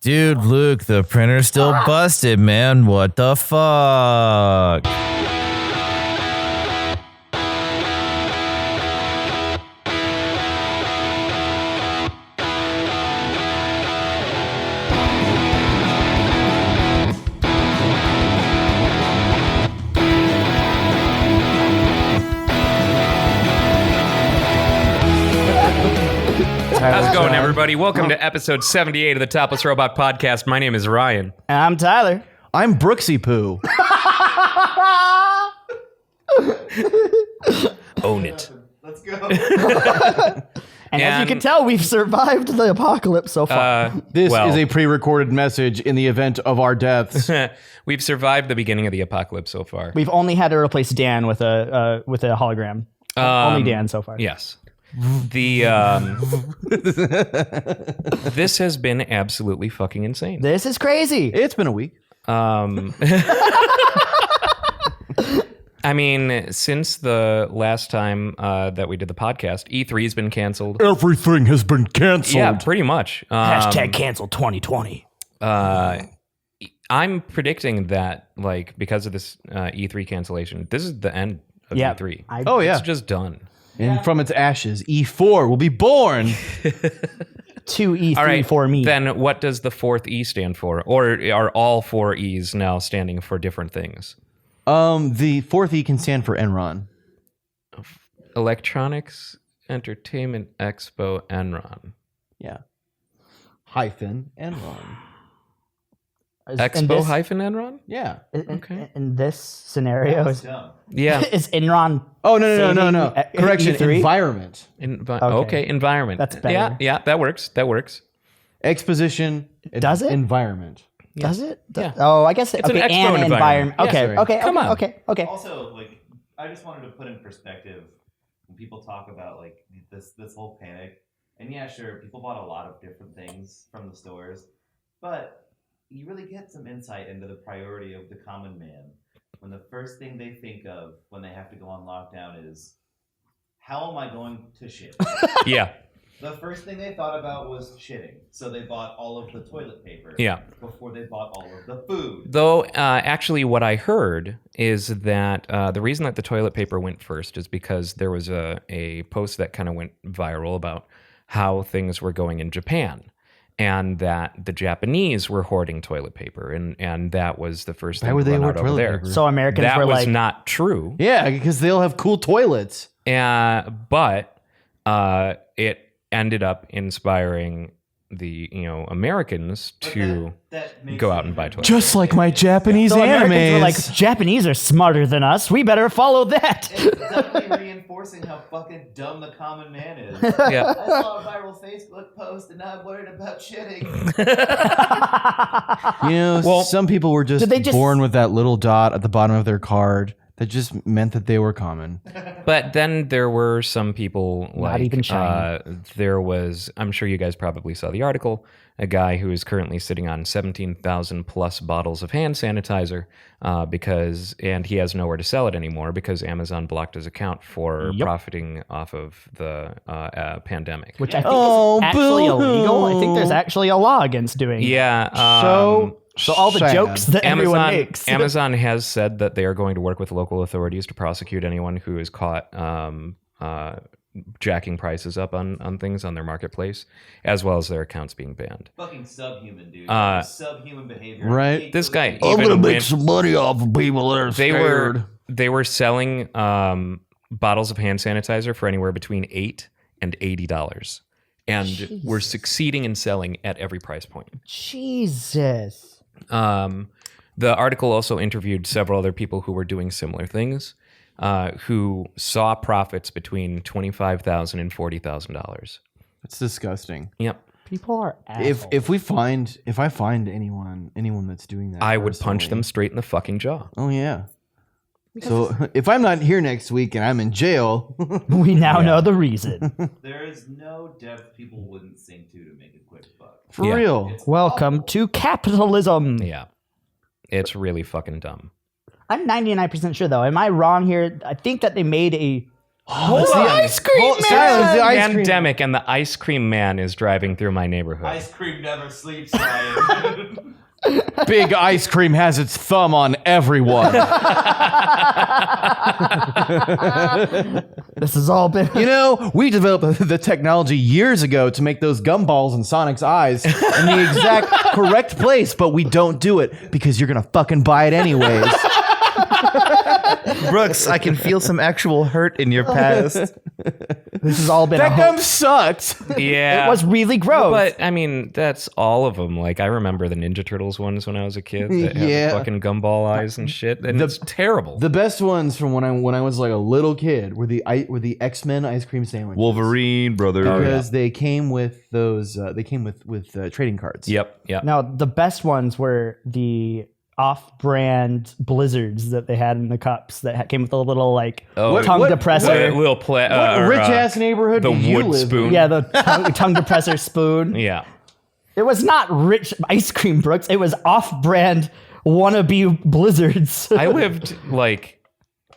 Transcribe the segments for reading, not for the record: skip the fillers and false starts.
Dude, Luke, the printer's still busted, man. What the fuck? How's it going, everybody? Welcome to episode 78 of the Topless Robot podcast. My name is Ryan. And I'm Tyler. I'm Brooksy Poo. Own it. Let's go. And as you can tell, we've survived the apocalypse so far. This is a pre-recorded message in the event of our deaths. We've survived the beginning of the apocalypse so far. We've only had to replace Dan with a hologram. Only Dan so far. Yes. This has been absolutely fucking insane. This is crazy. It's been a week. I mean, since the last time that we did the podcast, E3 has been canceled. Everything has been canceled. Yeah, pretty much. Hashtag cancel 2020. I'm predicting that, like, because of this E3 cancellation, this is the end of E3. It's just done. And from its ashes, E4 will be born. 2 E3 all right, for me. Then what does the fourth E stand for? Or are all four E's now standing for different things? The fourth E can stand for Enron. Electronics Entertainment Expo Enron. Yeah. Hyphen Enron. Expo hyphen Enron? Yeah. Okay. In this scenario, is Enron? Oh, no. Correction, E3? environment. Okay, environment. That's better. Yeah, that works. Exposition. Does it? Environment. Does it? Yeah. Oh, I guess It's an expo and environment. Okay, Yeah. okay. Come on. Okay. Also, like, I just wanted to put in perspective when people talk about like this whole panic. And yeah, sure, people bought a lot of different things from the stores, but you really get some insight into the priority of the common man when the first thing they think of when they have to go on lockdown is, how am I going to shit? Yeah. The first thing they thought about was shitting, so they bought all of the toilet paper before they bought all of the food. Though, actually, what I heard is that the reason that the toilet paper went first is because there was a post that kind of went viral about how things were going in Japan. And that the Japanese were hoarding toilet paper, and that was the first thing to run out over there. So Americans that were was like, not true. Yeah, because they all have cool toilets. But it ended up inspiring the Americans to go out and buy toilet paper. Just like my Japanese so animes. Americans were like, Japanese are smarter than us. We better follow that. It's definitely reinforcing how fucking dumb the common man is. Yeah. I saw a viral Facebook post and now I'm worried about shitting. Some people were just born with that little dot at the bottom of their card that just meant that they were common. But then there were some people like, not even shiny. There was, I'm sure you guys probably saw the article, a guy who is currently sitting on 17,000 plus bottles of hand sanitizer and he has nowhere to sell it anymore because Amazon blocked his account for profiting off of the pandemic. Which I think is actually illegal. I think there's actually a law against doing that. Yeah. So all the jokes that everyone makes. Amazon has said that they are going to work with local authorities to prosecute anyone who is caught jacking prices up on things on their marketplace, as well as their accounts being banned. Fucking subhuman, dude. Subhuman behavior. Right. This guy I'm even gonna make some money off of people that are scared. They were selling bottles of hand sanitizer for anywhere between $8 and $80, and were succeeding in selling at every price point. Jesus. The article also interviewed several other people who were doing similar things, who saw profits between $25,000 and $40,000. That's disgusting. Yep. People are assholes. If I find anyone that's doing that, I would punch them straight in the fucking jaw. Oh yeah. So if I'm not here next week and I'm in jail, we now know the reason. There is no depth people wouldn't sink to make a quick buck. For real. Welcome to capitalism. Yeah. It's really fucking dumb. I'm 99% sure, though. Am I wrong here? I think that they made It's the ice cream man. Silence, the ice cream. Pandemic, and the ice cream man is driving through my neighborhood. Ice cream never sleeps, Ryan. Big ice cream has its thumb on everyone. This has all been. You know, we developed the technology years ago to make those gumballs in Sonic's eyes in the exact correct place, but we don't do it because you're gonna fucking buy it anyways. Brooks, I can feel some actual hurt in your past. This has all been. That gum sucked. Yeah. It was really gross. But, I mean, that's all of them. Like, I remember the Ninja Turtles ones when I was a kid that had Yeah. the fucking gumball eyes and shit. And it's terrible. The best ones from when I was like a little kid were the X-Men ice cream sandwiches. Wolverine, brother. Because they came with those. They came with trading cards. Yep. No, the best ones were the off-brand blizzards that they had in the cups that came with a little like tongue depressor. Rich ass neighborhood. The do you wood live in? spoon. Yeah, the tongue depressor spoon. Yeah. It was not rich ice cream, Brooks. It was off-brand wannabe blizzards. I lived like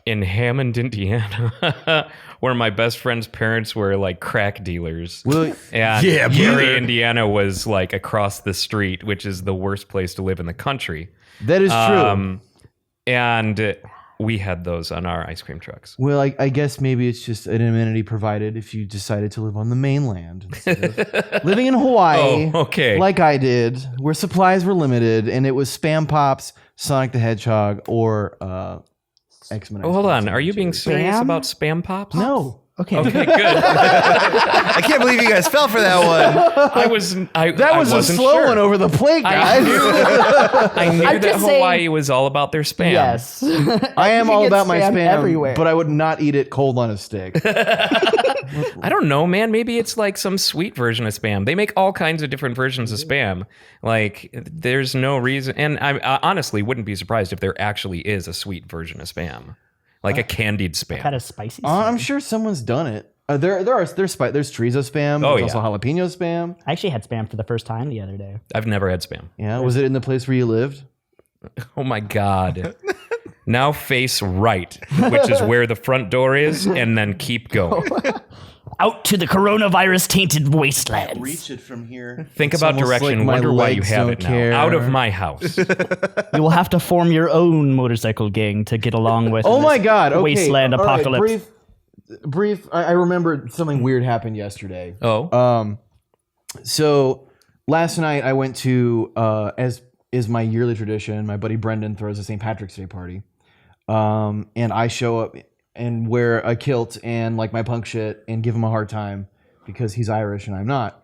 in Hammond, Indiana, where my best friend's parents were like crack dealers. Well, And Yeah, Gary, brother. Indiana was like across the street, which is the worst place to live in the country. that is true. And we had those on our ice cream trucks. Well, I guess maybe it's just an amenity provided if you decided to live on the mainland instead of living in Hawaii. Oh, okay. Like I did, where supplies were limited, and it was Spam Pops, Sonic the Hedgehog, or X-Men. Oh, hold on. Are you being serious Spam? about Spam Pops? No. Okay. Okay, good. I can't believe you guys fell for that one. That That was a slow one over the plate, guys. I knew I'm that just saying- Hawaii was all about their spam. Yes. I am You all get about my spam everywhere. but I would not eat it cold on a stick. I don't know, man. Maybe it's like some sweet version of spam. They make all kinds of different versions of spam. Like, there's no reason. And I honestly wouldn't be surprised if there actually is a sweet version of spam, like a candied spam. Kind of spicy. I'm sure someone's done it. There's chorizo spam. Oh, There's yeah. also jalapeno spam. I actually had spam for the first time the other day. I've never had spam. Yeah, was it in the place where you lived? Oh my God. Now face right, which is where the front door is, and then keep going. Out to the coronavirus tainted wastelands. Reach it from here. Think It's about almost direction. like my Wonder why you legs have don't it now. care. Out of my house. You will have to form your own motorcycle gang to get along with. Oh this my God! Okay. Wasteland All right, apocalypse. brief. I remember something weird happened yesterday. Oh. So last night I went to as is my yearly tradition. My buddy Brendan throws a St. Patrick's Day party, and I show up and wear a kilt and like my punk shit and give him a hard time because he's Irish and I'm not.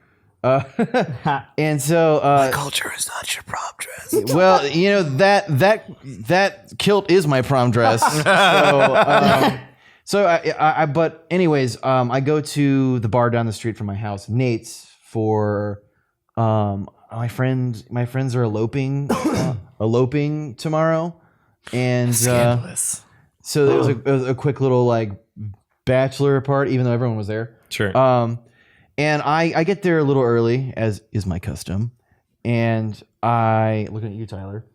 And so Culture is not your prom dress. well, you know that kilt is my prom dress. But anyways, I go to the bar down the street from my house, Nate's, for my friends are eloping tomorrow, and Scandalous. so there was a quick little like bachelor party, even though everyone was there. Sure. And I get there a little early, as is my custom, and I looking at you, Tyler.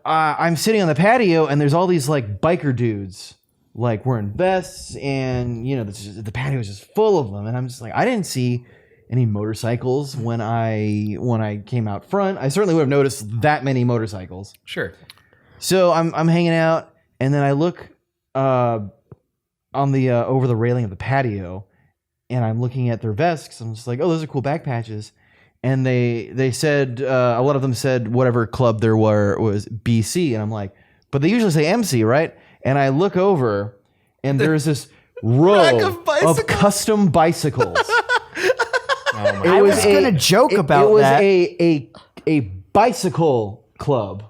I'm sitting on the patio, and there's all these like biker dudes, like wearing vests, and you know the patio is just full of them. And I'm just like, I didn't see any motorcycles when I came out front. I certainly would have noticed that many motorcycles. Sure. So I'm hanging out, and then I look on the over the railing of the patio, and I'm looking at their vests. I'm just like, oh, those are cool back patches. And they said a lot of them said whatever club there was BC, and I'm like, but they usually say MC, right? And I look over, and there's this row of custom bicycles. I was going to joke about it was that. a bicycle club,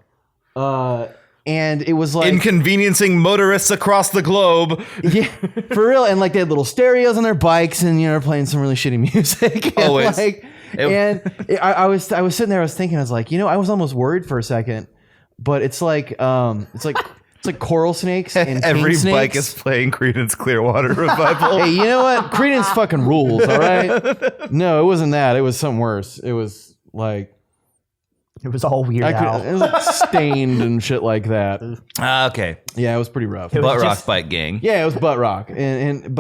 and it was like Inconveniencing motorists across the globe. yeah, for real. And like they had little stereos on their bikes, and you know, playing some really shitty music. And Always. I was sitting there. I was thinking. I was like, you know, I was almost worried for a second, but it's like coral snakes and Every king snakes. bike is playing Creedence Clearwater Revival. Hey, you know what? Credence fucking rules. All right. No, it wasn't that. It was something worse. It was like It was all weird. It was like stained and shit like that. Okay. Yeah, it was pretty rough. It was Butt rock just- bike gang. Yeah, it was butt rock, but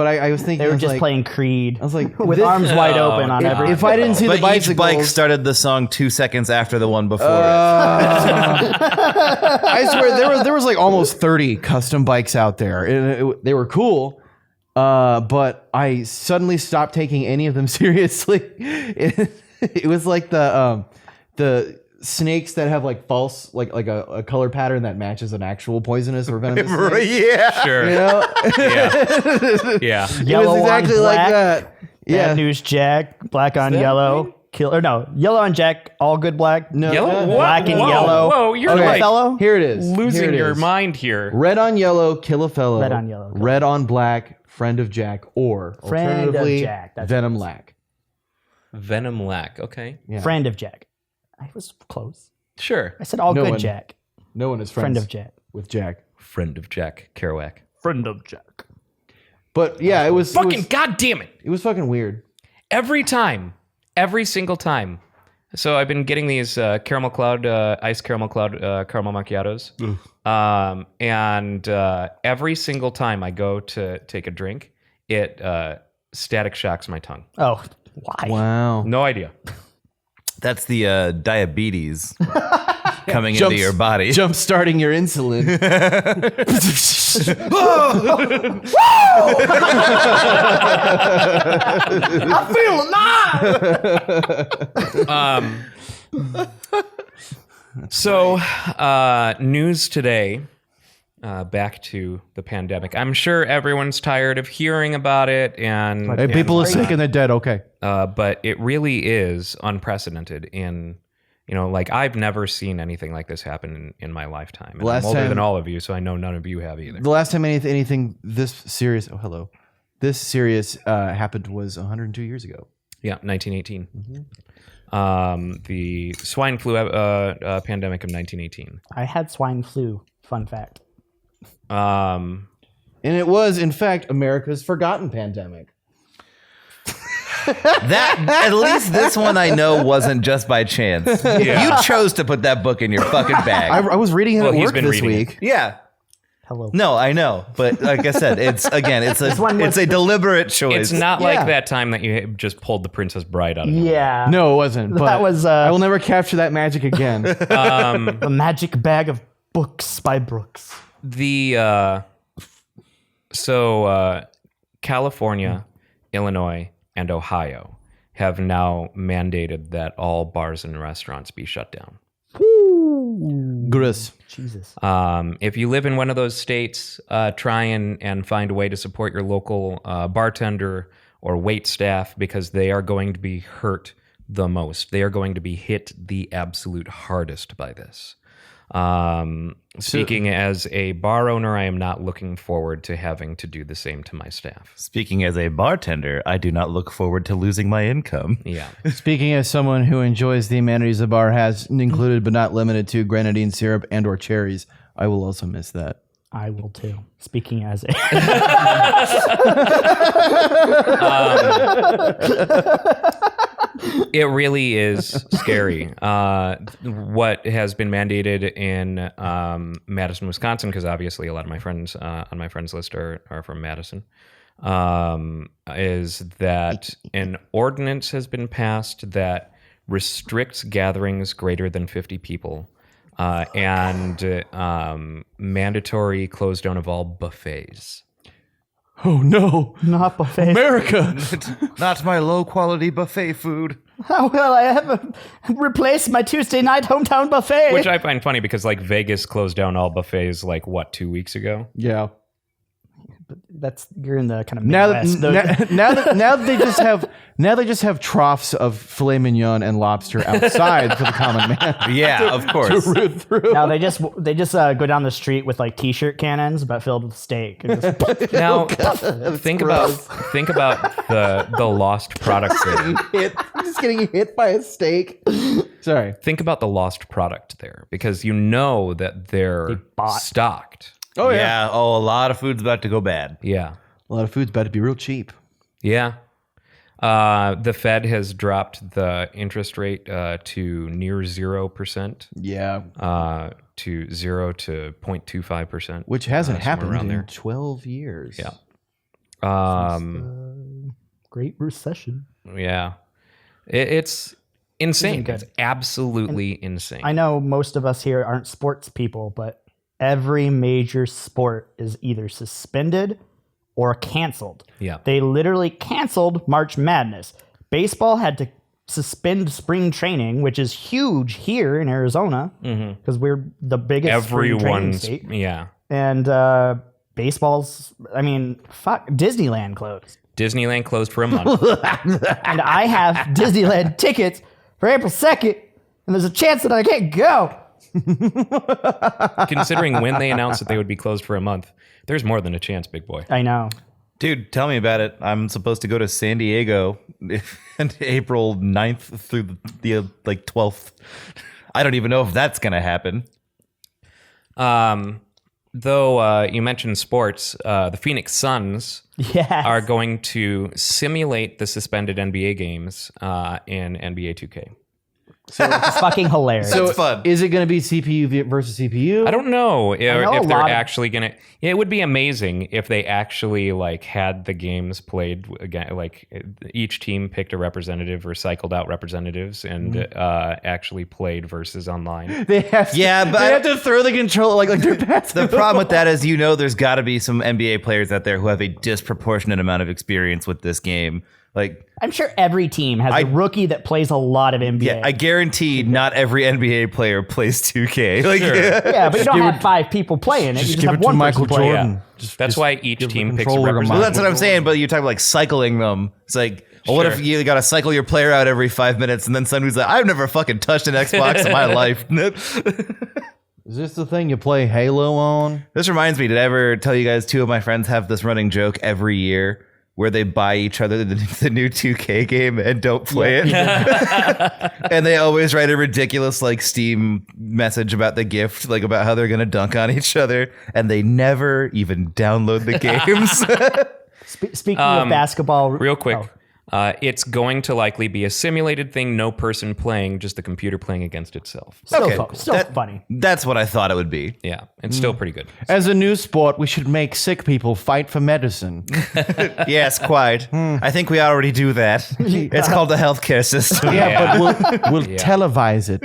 I was thinking They were I was just like, playing Creed. I was like, with this- arms wide open on every. If I didn't see the But each bicycles, bike started the song 2 seconds after the one before it. I swear there was like almost 30 custom bikes out there, and they were cool. But I suddenly stopped taking any of them seriously. It was like the snakes that have like false like a color pattern that matches an actual poisonous or venomous snake. Yeah. Sure. You know? Yeah. It Yellow was exactly on like black. that. Yeah. Bad News Jack, black on that yellow, right? yellow on Jack, all good black. No, Yellow? no. Black and Whoa, yellow. Whoa, you're Okay. like Fellow? Here it is. losing Here it your is. mind here. Red on yellow, kill a fellow. Red on yellow, kill a Red on black, friend of Jack, or Friend of alternatively Jack, that's Venom what it is. Lack. Venom Lack. Okay. Yeah. Friend of Jack. I was close. Sure. I said all No good one- Jack. No one is Friend friends of Jack. with Jack. Friend of Jack Kerouac. Friend of Jack. But yeah, it was God damn it. it was fucking weird. Every single time. So I've been getting these caramel cloud, ice caramel cloud caramel macchiatos. And every single time I go to take a drink, it static shocks my tongue. Oh, why? Wow. No idea. That's the diabetes coming into your body. Jump starting your insulin. I feel alive. So, news today. Back to the pandemic. I'm sure everyone's tired of hearing about it, and Hey, people are sick and they're dead. Okay. but it really is unprecedented. In like I've never seen anything like this happen in my lifetime. And Last I'm older time- than all of you, so I know none of you have either. The last time anything this serious. Oh, hello. This serious happened was 102 years ago. Yeah, 1918. The swine flu pandemic of 1918. I had swine flu. Fun fact. Um, And it was, in fact, America's forgotten pandemic. That at least this one I know wasn't just by chance. You chose to put that book in your fucking bag. I was reading it Well, at he's work been this reading it. week. Yeah. Hello. No, I know, but like I said, it's one was a deliberate choice. it's not Yeah. like that time that you just pulled the Princess Bride out of nowhere. Yeah. No, it wasn't. But That was I will never capture that magic again. The Magic Bag of Books by Brooks. The California, Illinois, and Ohio have now mandated that all bars and restaurants be shut down. Gross. Jesus. If you live in one of those states, try and find a way to support your local bartender or wait staff, because they are going to be hurt the most. They are going to be hit the absolute hardest by this. Speaking as a bar owner, I am not looking forward to having to do the same to my staff. Speaking as a bartender, I do not look forward to losing my income. Yeah. Speaking as someone who enjoys the amenities a bar has, included but not limited to grenadine syrup and or cherries, I will also miss that. I will too. Speaking as a. It really is scary. What has been mandated in Madison, Wisconsin, because obviously a lot of my friends on my friends list are from Madison, is that an ordinance has been passed that restricts gatherings greater than 50 people and mandatory close down of all buffets. Oh no, Not buffet. America! Not my low quality buffet food. How will I ever replace my Tuesday night hometown buffet? Which I find funny because like Vegas closed down all buffets like what, 2 weeks ago? Yeah. That's you're in the kind of Now that, Midwest. now that they just have troughs of filet mignon and lobster outside for the common man Yeah, of course. to root through. Now they just go down the street with like t-shirt cannons, but filled with steak. And just, Now think about the lost product there. Just getting hit by a steak. Sorry. Think about the lost product there, because you know that they're bought. stocked. Oh Yeah. Oh, a lot of food's about to go bad. Yeah. A lot of food's about to be real cheap. Yeah. The Fed has dropped the interest rate to near 0%. Yeah. To 0 to 0.25%. Which hasn't happened around in there. 12 years. Yeah. Great Recession. Yeah. It's insane. good. It's absolutely insane. I know most of us here aren't sports people, but every major sport is either suspended or canceled. Yeah. They literally canceled March Madness. Baseball had to suspend spring training, which is huge here in Arizona because we're the biggest spring training state. Yeah. And baseball's, I mean, fuck, Disneyland closed. Disneyland closed for a month. And I have Disneyland tickets for April 2nd, and there's a chance that I can't go. Considering when they announced that they would be closed for a month, there's more than a chance, big boy. I know. Dude, tell me about it. I'm supposed to go to San Diego April 9th through the like 12th. I don't even know if that's going to happen. Though you mentioned sports, the Phoenix Suns are going to simulate the suspended NBA games in NBA 2K. So it's fucking hilarious. So That's fun. Is it going to be CPU versus CPU? I don't know if know a they're lot of- actually going to. It would be amazing if they actually like had the games played again. Like each team picked a representative or cycled out representatives and actually played versus online. They have to, Yeah, but they have to throw the controller like they're basketball. The problem with that is, there's got to be some NBA players out there who have a disproportionate amount of experience with this game. Like, I'm sure every team has a rookie that plays a lot of NBA. yeah, I guarantee not every NBA player plays 2K. Like, Yeah, but you don't have 5 people playing it. You just give have it to one Michael person playing. Jordan. That's why each give the team picks a controller to representative. well, that's what I'm saying. But you're talking about like cycling them. It's like, well, what if you got to cycle your player out every 5 minutes, and then somebody's like, I've never fucking touched an Xbox in my life. Is this the thing you play Halo on? This reminds me, did I ever tell you guys 2 of my friends have this running joke every year where they buy each other the new 2K game and don't play it? And they always write a ridiculous like Steam message about the gift, like about how they're going to dunk on each other, and they never even download the games. Speaking of basketball, Real quick, oh, it's going to likely be a simulated thing, no person playing, just the computer playing against itself. still, Okay, still funny. That's what I thought it would be. Yeah, it's still pretty good. As a new sport, we should make sick people fight for medicine. Yes, quite. I think we already do that. It's called the healthcare system. Yeah, but we'll televise it.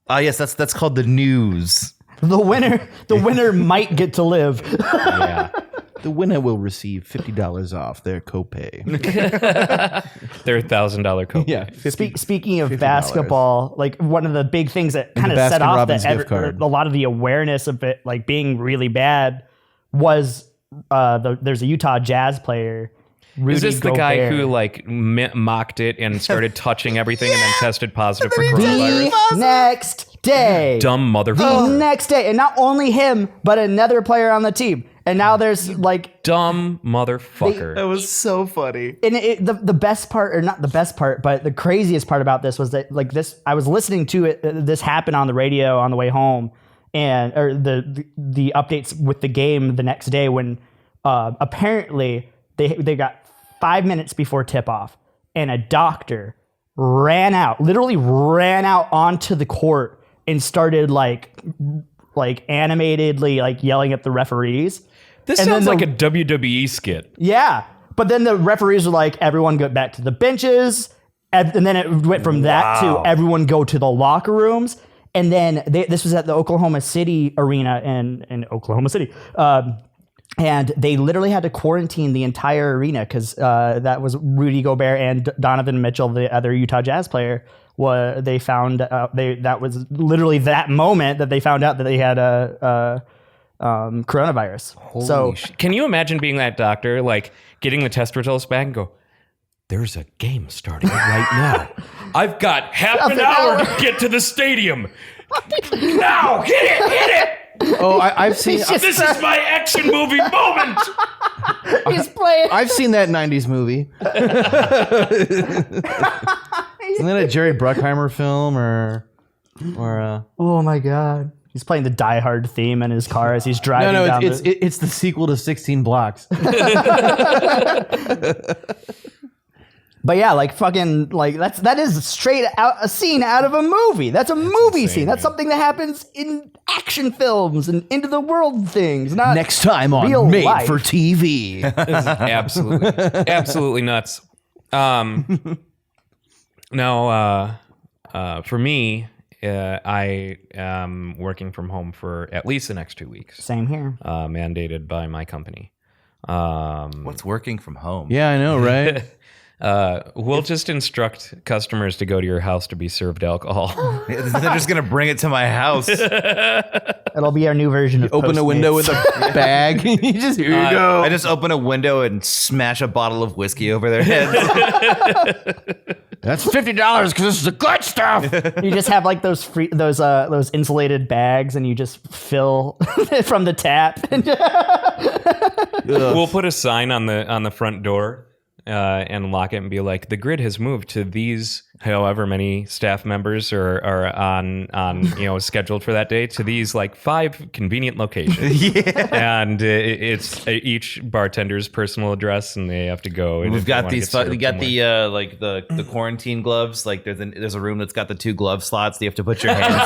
Yes, that's called the news. The winner might get to live. Yeah. The winner will receive $50 off their copay. Their $1,000 copay. Yeah. Speaking of basketball, like one of the big things that kind of set off Baskin-Robbins gift card. a lot of the awareness of it like being really bad was there's a Utah Jazz player. Rudy Is this the guy Gobert. who like mocked it and started touching everything and then tested positive for coronavirus? The next day. Dumb The motherfucker. next day. And not only him, but another player on the team. And now there's like, Dumb motherfucker. That was so funny. and the best part, or not the best part, but the craziest part about this was that like this, I was listening to it, this happened on the radio on the way home, and or the updates with the game the next day when apparently they got 5 minutes before tip off, and a doctor literally ran out onto the court and started like animatedly like yelling at the referees. This and sounds then like a WWE skit. Yeah. But then the referees were like, everyone go back to the benches. And then it went from that to everyone go to the locker rooms. And then this was at the Oklahoma City arena in Oklahoma City. And they literally had to quarantine the entire arena because that was Rudy Gobert and Donovan Mitchell, the other Utah Jazz player. They found that was literally that moment that they found out that they had a coronavirus. Can you imagine being that doctor, like getting the test results back and go, there's a game starting right now. I've got half an hour to get to the stadium. Now, hit it! Oh, I've seen. This is my action movie moment. He's playing. I've seen that '90s movie. Isn't that a Jerry Bruckheimer film or? Oh my God. He's playing the Die Hard theme in his car as he's driving. No, down it's the sequel to 16 Blocks. But yeah, like fucking like that is straight out a scene out of a movie. That's a movie scene. That's something that happens in action films and into the world things. Not Next time real on Made life. for TV. This is absolutely nuts. No, for me, I am working from home for at least the next 2 weeks, Same here. mandated by my company. What's working from home? Yeah, I know, right? We'll just instruct customers to go to your house to be served alcohol. They're just gonna bring it to my house. It'll be our new version of Open a window with a bag. You just here you go. I just open a window and smash a bottle of whiskey over their heads. That's $50 because this is the good stuff. You just have like those those insulated bags, and you just fill from the tap. We'll put a sign on the front door and lock it and be like, the grid has moved to these however many staff members are on scheduled for that day to these like 5 convenient locations. Yeah. And it's each bartender's personal address, and they have to go. And We've if they got wanna these. get served We got somewhere. the quarantine gloves. Like there's a room that's got the 2 glove slots that you have to put your hands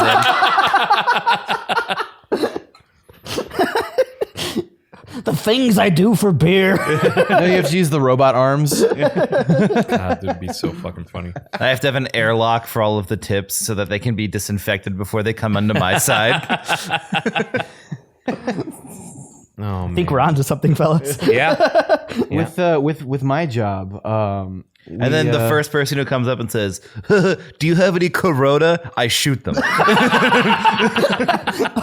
The things I do for beer. No, you have to use the robot arms. God, that would be so fucking funny. in. I have to have an airlock for all of the tips so that they can be disinfected before they come onto my side. Oh, I think we're onto something, fellas. Yeah. With my job. And then the first person who comes up and says, "Do you have any Corona?" I shoot them.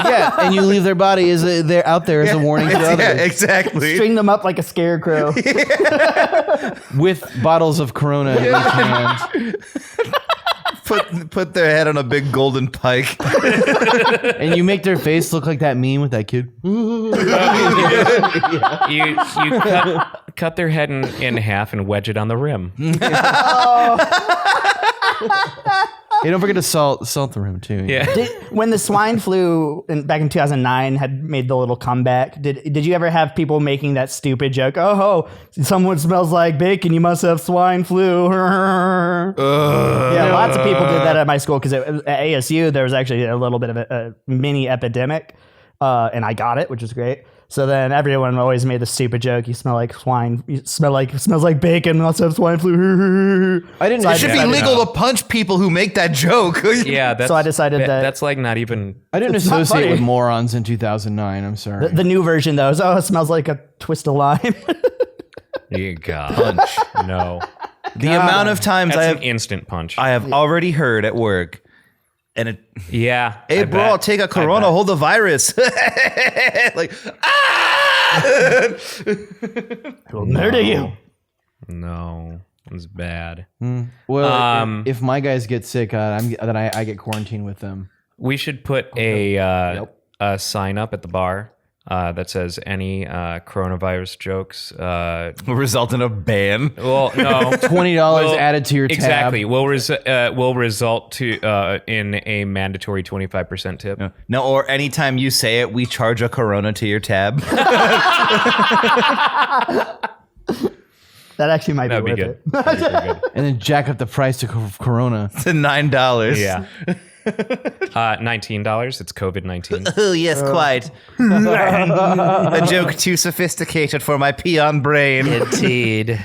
yeah, and you leave their body as they're out there as a warning to others. Yeah, exactly. String them up like a scarecrow. With bottles of Corona in each hand. Put their head on a big golden pike. And you make their face look like that meme with that kid. You cut their head in half and wedge it on the rim. Hey, don't forget to salt the rim too. Yeah. When the swine flu back in 2009 had made the little comeback, did you ever have people making that stupid joke? Oh, someone smells like bacon. You must have swine flu. Yeah, lots of people did that at my school because at ASU there was actually a little bit of a mini epidemic, and I got it, which is great. So then everyone always made the stupid joke. You smell like swine. You smells like bacon. You must have swine flu. I didn't. So It should be legal to punch people who make that joke. Yeah, that's, So I decided that- that's like not even. I didn't It's not associate funny. with morons in 2009. I'm sorry. The new version though is, it smells like a twist of lime. You got punch. No, The amount of times that's an instant punch. I have already heard at work, and it. Yeah. Hey, I bro, bet. I'll take a Corona, hold the virus. Like, It'll murder you. No, it was bad. Well, if my guys get sick, I get quarantined with them. We should put a sign up at the bar that says any coronavirus jokes. will result in a ban. Well, no. $20 added to your tab. Exactly. Will result to in a mandatory 25% tip. No, or anytime you say it, we charge a Corona to your tab. That actually might That'd be be worth good. it. That'd be pretty good. And then jack up the price to Corona. To $9. Yeah. $19. It's COVID-19. Oh, yes, quite. A joke too sophisticated for my peon brain. Indeed.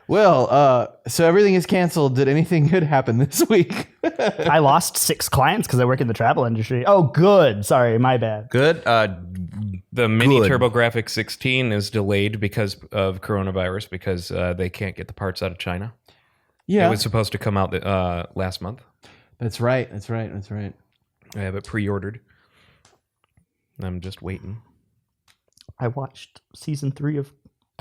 Well, so everything is canceled. Did anything good happen this week? I lost 6 clients because I work in the travel industry. Oh, good. Sorry, my bad. Good. The Mini Good. TurboGrafx 16 is delayed because of coronavirus because they can't get the parts out of China. Yeah, It was supposed to come out last month. that's right. I have it pre-ordered. I'm just waiting. I watched season 3 of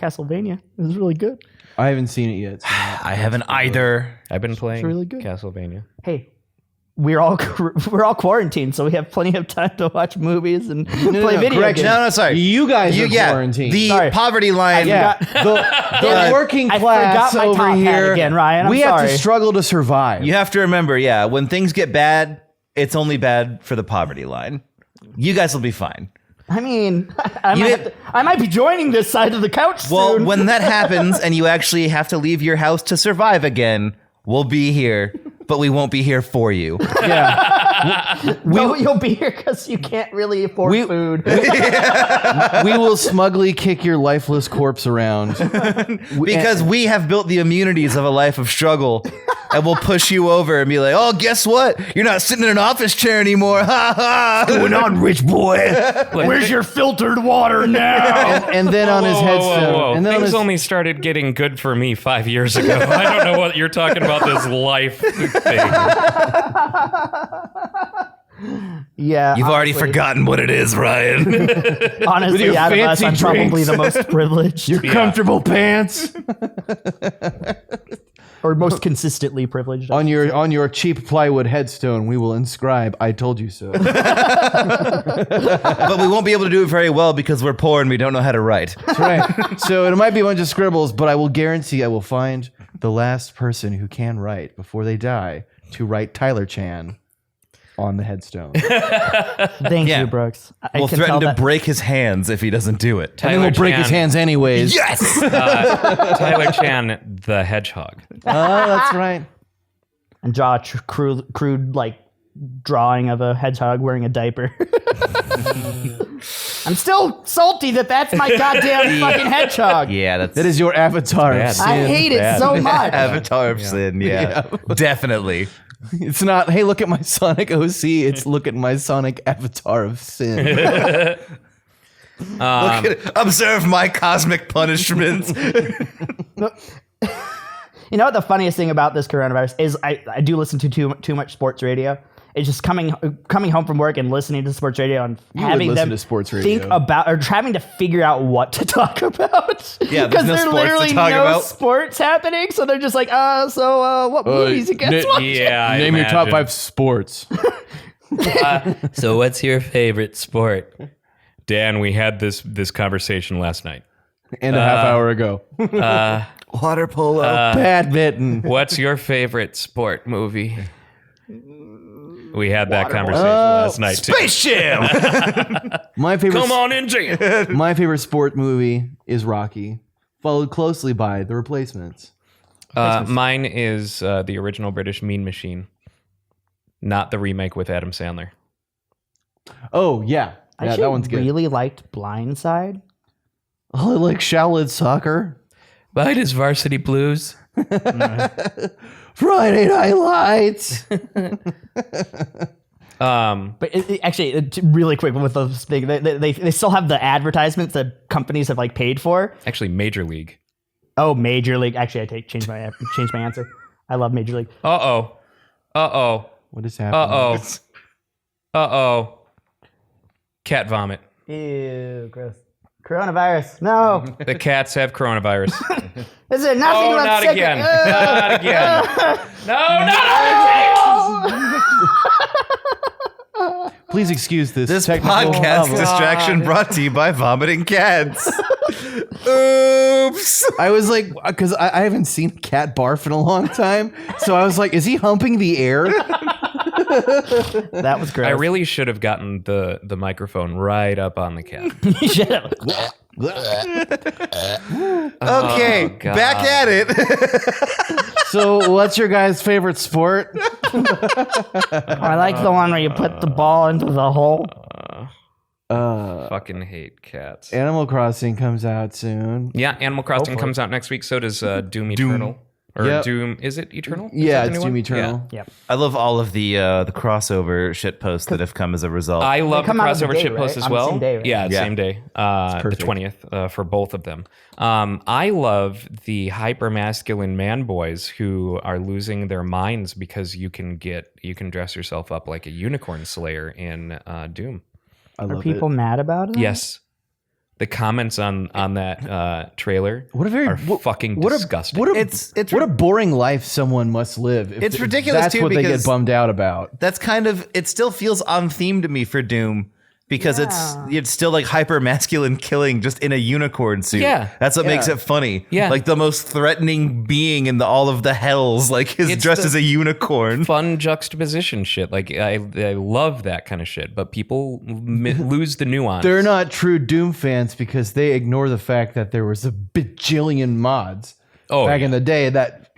Castlevania. It was really good. I haven't seen it yet. So I haven't either. I've been playing really good. Castlevania. Hey, we're all quarantined, so we have plenty of time to watch movies and play video correction. games. No, sorry. you guys are quarantined. The Sorry. poverty line. yeah, the working I class forgot my over top hat here. again, Ryan. I'm we have sorry. to struggle to survive. You have to remember, when things get bad, it's only bad for the poverty line. You guys will be fine. I mean, I might be joining this side of the couch Well, soon. when that happens and you actually have to leave your house to survive again, we'll be here, but we won't be here for you. Yeah. You'll be here because you can't really afford food. We will smugly kick your lifeless corpse around. Because we have built the immunities of a life of struggle. And we'll push you over and be like, oh, guess what? You're not sitting in an office chair anymore. Ha ha. What's going on, rich boy? Where's your filtered water now? And then on his headstone. And then on Things his, only started getting good for me 5 years ago. I don't know what you're talking about, this life thing. Yeah. You've already forgotten what it is, Ryan. Honestly, your out of us, fancy I'm probably drinks. the most privileged. your comfortable pants. Or most consistently privileged. On your cheap plywood headstone, we will inscribe, I told you so. But we won't be able to do it very well because we're poor and we don't know how to write. That's right. So it might be a bunch of scribbles, but I will guarantee I will find the last person who can write before they die to write Tyler Chan on the headstone. Thank Yeah. you, Brooks. I We'll can threaten tell to that- break his hands if he doesn't do it. And then we'll break his hands anyways. Yes! Tyler Chan, the hedgehog. Oh, that's right. and draw a crude like drawing of a hedgehog wearing a diaper. I'm still salty that that's my goddamn fucking hedgehog. Yeah, that's That is your avatar of sin. I hate it so much. Avatar of Sin. Yeah, definitely. It's not, hey, look at my Sonic OC. It's look at my Sonic avatar of sin. Observe my cosmic punishments. You know what the funniest thing about this coronavirus is? I do listen to too much sports radio. It's just coming home from work and listening to sports radio and would having listen them to sports radio. think about or having to figure out what to talk about. Yeah, because there's no there's sports to literally talk no about. sports happening. So they're just like, what movies you guys watch? Yeah, I Name your top imagine. 5 sports. So what's your favorite sport? Dan, we had this conversation last night. And a half hour ago. Water polo. Badminton. What's your favorite sport movie? We had that conversation last night too. Space Jam. My favorite Come on in, Jan. My favorite sport movie is Rocky, followed closely by The Replacements. Mine is the original British Mean Machine, not the remake with Adam Sandler. Oh, yeah. I Yeah, actually that one's good. really liked Blindside. Oh, I like Shaolin Soccer. Mine is Varsity Blues. Friday Night Lights. But really quick with those things, they still have the advertisements that companies have like paid for. Actually, Major League. Oh, Major League. Actually, change my answer. I love Major League. Uh oh. What is happening? Cat vomit. Ew, gross. Coronavirus. No. The cats have coronavirus. Is there nothing Oh, left not sick? again. Not again. No, not Please excuse this. This technical podcast problem. distraction brought to you by vomiting cats. Oops. I was like, because I haven't seen a cat barf in a long time. So I was like, is he humping the air? That was gross. I really should have gotten the microphone right up on the cat. Shut up. Okay, God. back at it. So what's your guys' favorite sport? I like the one where you put the ball into the hole. Fucking hate cats. Animal Crossing comes out soon. Yeah, Animal Crossing comes out next week. So does Doom Eternal. Or Yep. Doom, is it Eternal? Is Yeah, that the it's new Doom one? Eternal. Yeah. I love all of the crossover shit posts that have come as a result. I love the come out on the crossover day, shit post right? as On the well. same day, right? Yeah, Yeah. same day. The perfect. 20th for both of them. I love the hyper masculine man boys who are losing their minds because you can dress yourself up like a unicorn slayer in Doom. I Are love people it. mad about it? Yes. The comments on that trailer What a very are fucking disgusting. What a boring life someone must live. If It's ridiculous, That's too, what they get because- bummed out about. That's kind of, it still feels on theme to me for Doom because it's still like hyper masculine killing just in a unicorn suit. Yeah. That's what makes it funny. Yeah. Like the most threatening being in all of the hells, like is It's dressed the as a unicorn. Fun juxtaposition shit. Like I love that kind of shit, but people lose the nuance. They're not true Doom fans because they ignore the fact that there was a bajillion mods back in the day that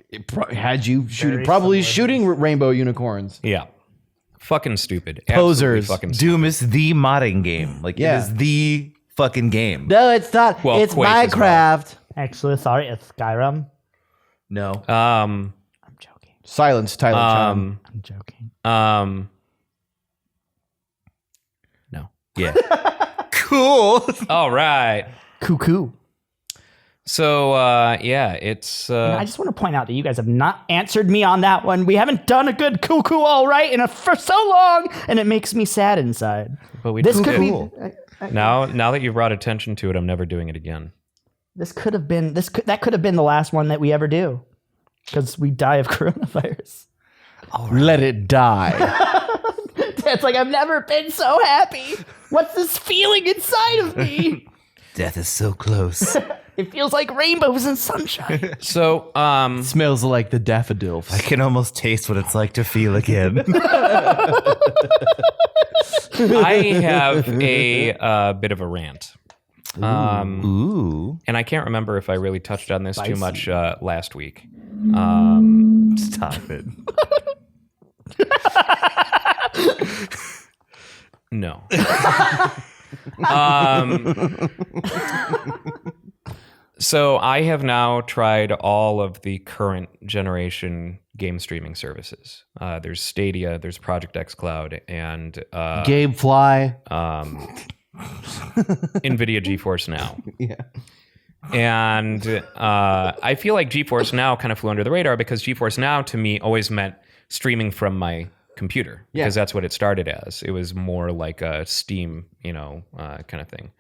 had you shooting rainbow unicorns. Yeah. Fucking stupid. Posers. Absolutely fucking stupid. Doom is the modding game. Like it is the fucking game. No, it's not. Well, it's Quake as Minecraft. Actually, sorry, it's Skyrim. No. I'm joking. Silence, Tyler. Chum. I'm joking. No. Yeah. Cool. All right. Cuckoo. So it's And I just want to point out that you guys have not answered me on that one. We haven't done a good cuckoo all right for so long, and it makes me sad inside. but we This did could it. be Now that you've brought attention to it, I'm never doing it again. that could have been the last one that we ever do, because we die of coronavirus. Let it die. It's like I've never been so happy. What's this feeling inside of me? Death is so close. It feels like rainbows and sunshine. So Smells like the daffodils. I can almost taste what it's like to feel again. I have a bit of a rant. Ooh. And I can't remember if I really touched on this too much last week. Stop it. No. So I have now tried all of the current generation game streaming services. There's Stadia, there's Project xCloud, and Gamefly. NVIDIA GeForce Now. Yeah. And I feel like GeForce Now kind of flew under the radar because GeForce Now to me always meant streaming from my computer, because that's what it started as. It was more like a Steam, kind of thing.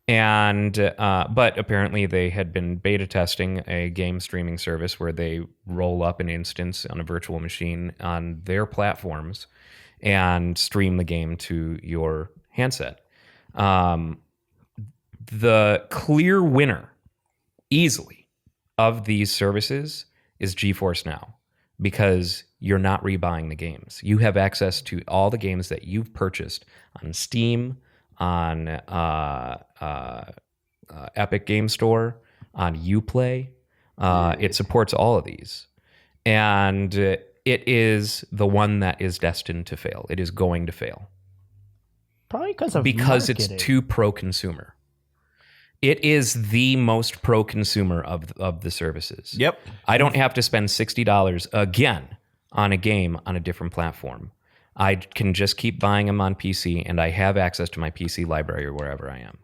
And but apparently they had been beta testing a game streaming service where they roll up an instance on a virtual machine on their platforms and stream the game to your handset. The clear winner easily of these services is GeForce Now, because you're not rebuying the games. You have access to all the games that you've purchased on Steam, on Epic Game Store, on Uplay. It supports all of these. And it is the one that is destined to fail. It is going to fail. Probably because it's too pro-consumer. It is the most pro-consumer of the services. Yep. I don't have to spend $60 again on a game on a different platform. I can just keep buying them on PC, and I have access to my PC library or wherever I am,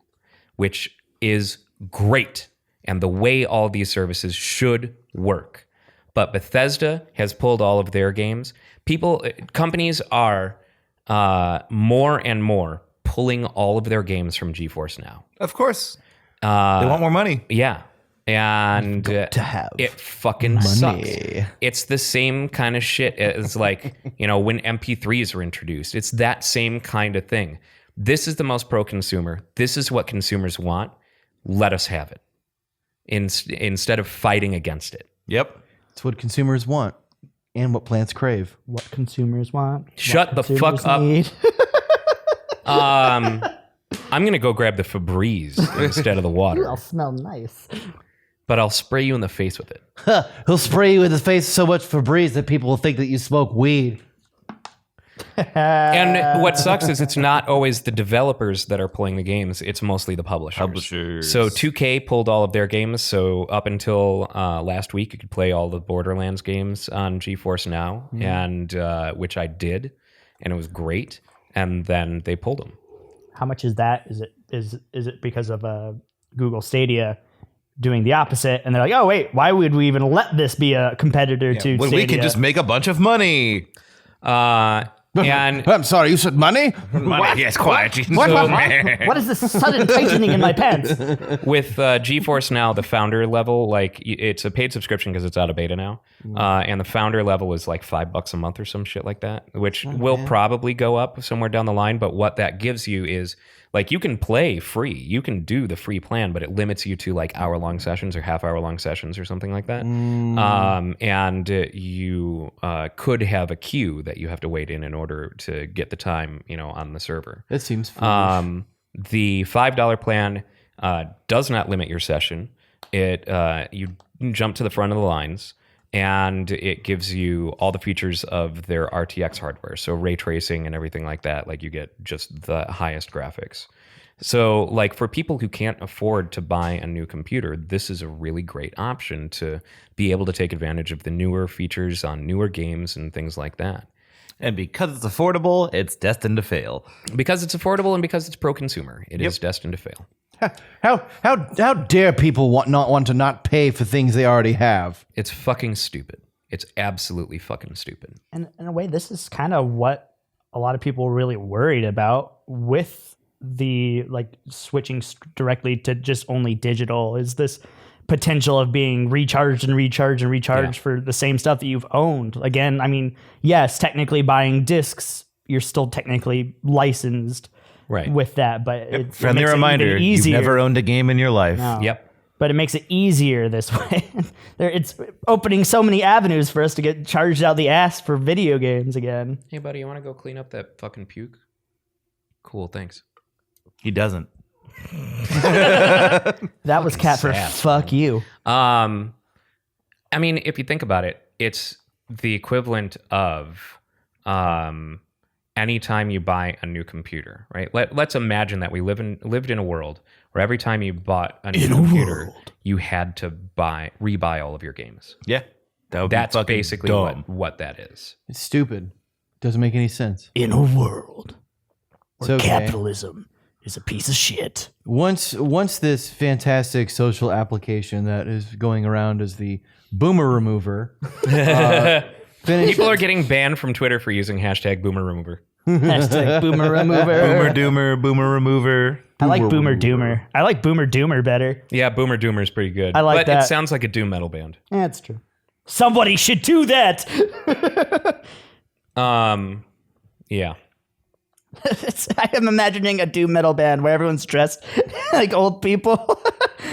which is great, and the way all these services should work. But Bethesda has pulled all of their games. Companies are more and more pulling all of their games from GeForce Now. Of course. They want more money. Yeah. And to have it fucking sucks. It's the same kind of shit as like, when MP3s were introduced. It's that same kind of thing. This is the most pro-consumer. This is what consumers want. Let us have it instead of fighting against it. Yep. It's what consumers want and what plants crave. What consumers want. Shut the fuck up. Need. I'm going to go grab the Febreze instead of the water. I'll smell nice. But I'll spray you in the face with it. He'll spray you in the face so much Febreze that people will think that you smoke weed. And what sucks is it's not always the developers that are pulling the games. It's mostly the publishers. So 2K pulled all of their games. So up until last week, you could play all the Borderlands games on GeForce Now, and which I did, and it was great. And then they pulled them. How much is that? Is it because of Google Stadia doing the opposite? And they're like, oh wait, why would we even let this be a competitor to When Stadia? we can just make a bunch of money. And I'm sorry, you said money? Money, yes, quiet. What is this sudden tightening in my pants? with GeForce Now, the founder level, like it's a paid subscription because it's out of beta now, and the founder level is like $5 a month or some shit like that, which will probably go up somewhere down the line. But what that gives you is like you can play free, you can do the free plan, but it limits you to like hour-long sessions or half-hour-long sessions or something like that. And you could have a queue that you have to wait in order to get the time, on the server. That seems foolish. The $5 plan does not limit your session. You jump to the front of the lines, and it gives you all the features of their RTX hardware. So ray tracing and everything like that. Like you get just the highest graphics. So like for people who can't afford to buy a new computer, this is a really great option to be able to take advantage of the newer features on newer games and things like that. And because it's affordable, it's destined to fail. Because it's affordable and because it's pro-consumer, it is destined to fail. How dare people not want to not pay for things they already have? It's fucking stupid. It's absolutely fucking stupid. And in a way, this is kind of what a lot of people are really worried about with the switching directly to just only digital, is this potential of being recharged for the same stuff that you've owned. Again, I mean, yes, technically buying discs, you're still technically licensed with that, but it Friendly makes reminder, it you've easier. never owned a game in your life. No. Yep. But it makes it easier this way. It's opening so many avenues for us to get charged out the ass for video games again. Hey, buddy, you want to go clean up that fucking puke? Cool, thanks. He doesn't. That was cat for sad, fuck you. I mean, if you think about it, it's the equivalent of anytime you buy a new computer, right? Let's imagine that we lived in a world where every time you bought a new computer, you had to rebuy all of your games. Yeah. That's fucking basically dumb. what that is. It's stupid. Doesn't make any sense. In a world It's okay. capitalism is a piece of shit. Once this fantastic social application that is going around as the boomer remover finished, People are getting banned from Twitter for using hashtag boomer remover. Hashtag boomer remover. Boomer doomer, boomer remover. I like boomer doomer. I like boomer doomer better. Yeah, Boomer Doomer is pretty good. I like but that. it sounds like a doom metal band. That's true. Somebody should do that. Yeah. I am imagining a doom metal band where everyone's dressed like old people.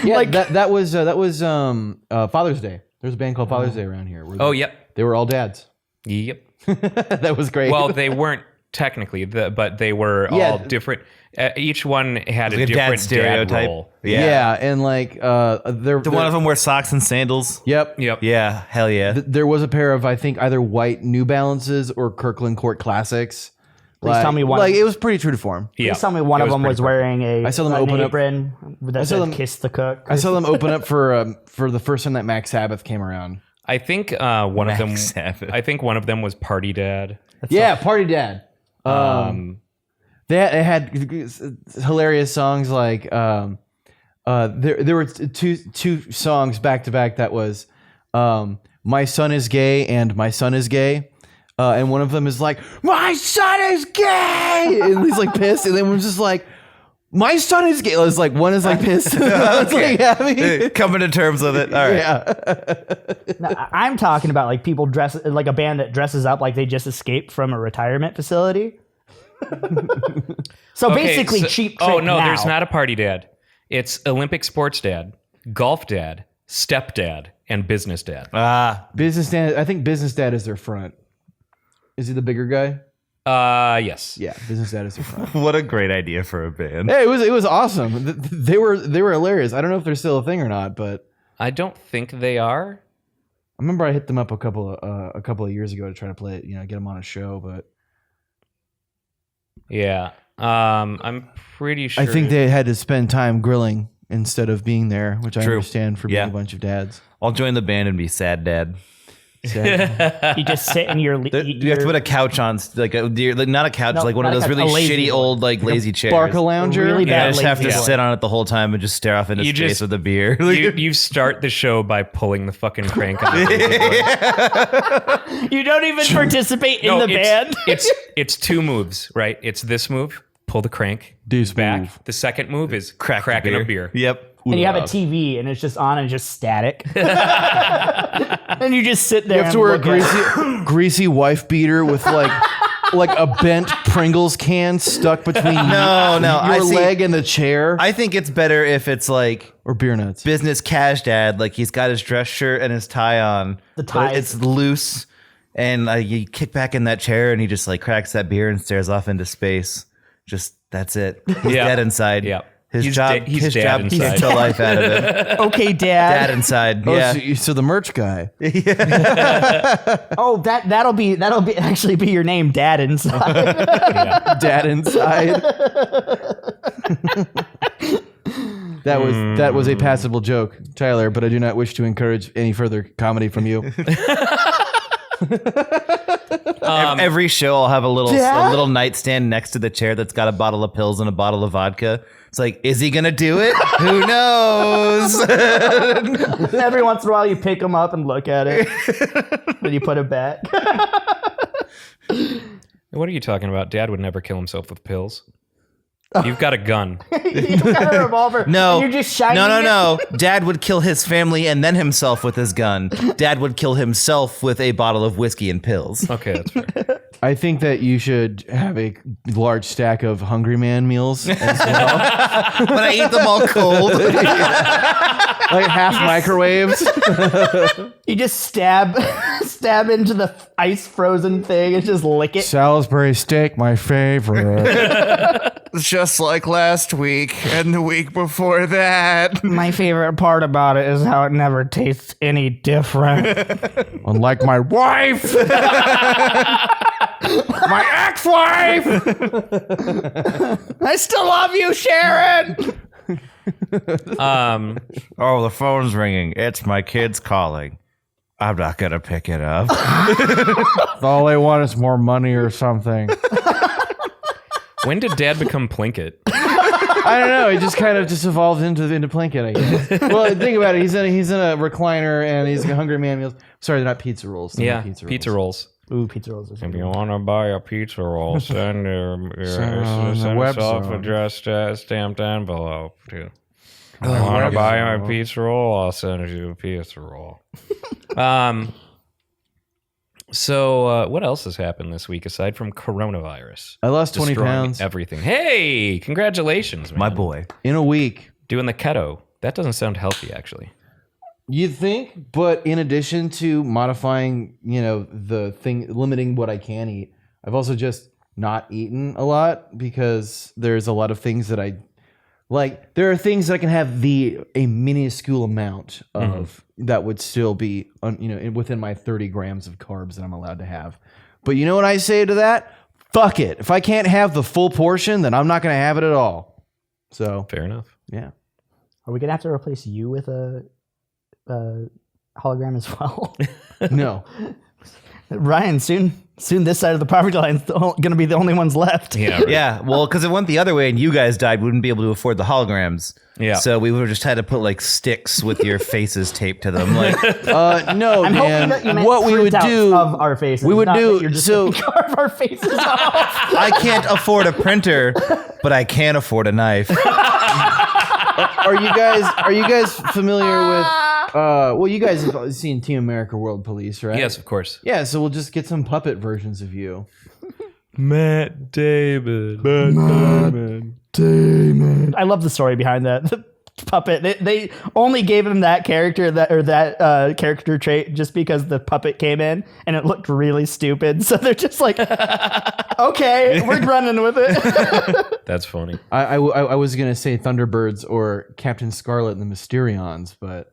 yeah, like that was Father's Day. There's a band called Father's Day around here. Oh, yep. They were all dads. Yep. That was great. Well, they weren't technically, but they were all different. Each one had a Like a dad different stereotype. dad role. yeah, and they're One of them wear socks and sandals. Yep. Yeah, hell yeah. There was a pair of, I think, either white New Balances or Kirkland Court Classics. Please tell me one. Like, it was pretty true to form. Yeah. Please tell me one It of them pretty was wearing I saw them an open up- apron that saw said them- "Kiss the Cook." I saw them open up for the first time that Max Sabbath came around. I think one of them. Max Sabbath. I think one of them was Party Dad. Party Dad. They had hilarious songs like there were two songs back to back that was "My Son Is Gay" and "My Son Is Gay." And one of them is like, "My son is gay," and he's like pissed, and then one's just like, "My son is gay." It's like one is like pissed, it's like happy. Coming to terms with it. All right. Yeah, No, I'm talking about like people dress like a band that dresses up like they just escaped from a retirement facility. So basically, Cheap Trick. Oh no, now. there's not a Party Dad. It's Olympic Sports Dad, Golf Dad, Step Dad, and Business Dad. Business Dad. I think Business Dad is their front. Is he the bigger guy? Yes. Yeah, Business Dad is their front. What a great idea for a band. Hey, it was awesome. They were hilarious. I don't know if they're still a thing or not, but I don't think they are. I remember I hit them up a couple of years ago to try to play it, get them on a show. But Yeah. I'm pretty sure. I think they had to spend time grilling instead of being there, which I True. understand for being Yeah. a bunch of dads. I'll join the band and be sad dad. You just sit in your. You have to put a couch on, like not a couch, No, like one of not those a couch, really a lazy shitty one. old like lazy chairs. Barca lounger. Really Yeah, I bad just have to lazy one. sit on it the whole time and just stare off into You space just- with a beer. You start the show by pulling the fucking crank on the board. You don't even participate in No, the band. It's two moves, right? It's this move, pull the crank, This back. move. The second move is Crack the cracking a beer. Yep. And you have a TV and it's just on and just static. And you just sit there. You have to and wear a look at it. greasy wife beater with like a bent Pringles can stuck between No, your leg and the chair, I think it's better if it's like or beer nuts. business cash dad, like he's got his dress shirt and his tie on. The but tie. it's loose, and you kick back in that chair, and he just like cracks that beer and stares off into space. Just that's it. He's Yeah. dead inside. Yeah. His He's job. he's his dead job inside. keeps the life out of him. Okay, Dad Dad. inside. Oh, Yeah. so the merch guy. Oh, that'll be actually be your name, Dad inside. Dad inside. That was a passable joke, Tyler, but I do not wish to encourage any further comedy from you. Every show, I'll have a Dad? little nightstand next to the chair that's got a bottle of pills and a bottle of vodka. It's like, is he gonna do it? Who knows? Every once in a while, you pick them up and look at it. Then you put it back. What are you talking about? Dad would never kill himself with pills. You've got a gun. You got a revolver. No. And you're just shining it. No. Dad would kill his family and then himself with his gun. Dad would kill himself with a bottle of whiskey and pills. Okay, that's fair. I think that you should have a large stack of Hungry Man meals as well. But I eat them all cold. Like half microwaves. You just stab into the ice frozen thing and just lick it. Salisbury steak, my favorite. Just like last week and the week before that. My favorite part about it is how it never tastes any different. Unlike my wife. My ex-wife. I still love you, Sharon. Oh, the phone's ringing. It's my kids calling. I'm not going to pick it up. All they want is more money or something. When did Dad become Plinkett? I don't know. He just kind of just evolved into Plinkett, I guess. Well, think about it. He's in a recliner and he's got Hungry Man meals. Sorry, they're not pizza rolls. They're Yeah, not pizza rolls. Ooh, pizza rolls. If you want to buy a pizza roll, send on the a website. self-addressed stamped envelope to. If you want to buy my pizza roll, I'll send you a pizza roll. So what else has happened this week aside from coronavirus? I lost 20 Destroying pounds Everything. Hey, congratulations, man. My boy. in a week. Doing the keto. That doesn't sound healthy, actually. You'd think, but in addition to modifying, the thing, limiting what I can eat, I've also just not eaten a lot because there's a lot of things that I like. There are things that I can have a minuscule amount of that would still be, within my 30 grams of carbs that I'm allowed to have. But you know what I say to that? Fuck it. If I can't have the full portion, then I'm not going to have it at all. So, Fair enough. yeah. Are we gonna have to replace you with a hologram as well? No. Ryan, soon this side of the property line is gonna be the only ones left. Yeah. Right. Yeah, well, because it went the other way and you guys died, we wouldn't be able to afford the holograms. Yeah. So we would have just had to put like sticks with your faces taped to them. Like, No, I'm hoping man. that you meant What we would printouts do of our faces. we would not do- that you're just so- gonna carve our faces off. I can't afford a printer, but I can afford a knife. Are you guys familiar with well, you guys have seen Team America World Police, right? Yes, of course. Yeah, so we'll just get some puppet versions of you. Matt Damon. I love the story behind that. The puppet. They only gave him that character that character trait just because the puppet came in and it looked really stupid. So they're just like, okay, we're running with it. That's funny. I was gonna say Thunderbirds or Captain Scarlet and the Mysterions, but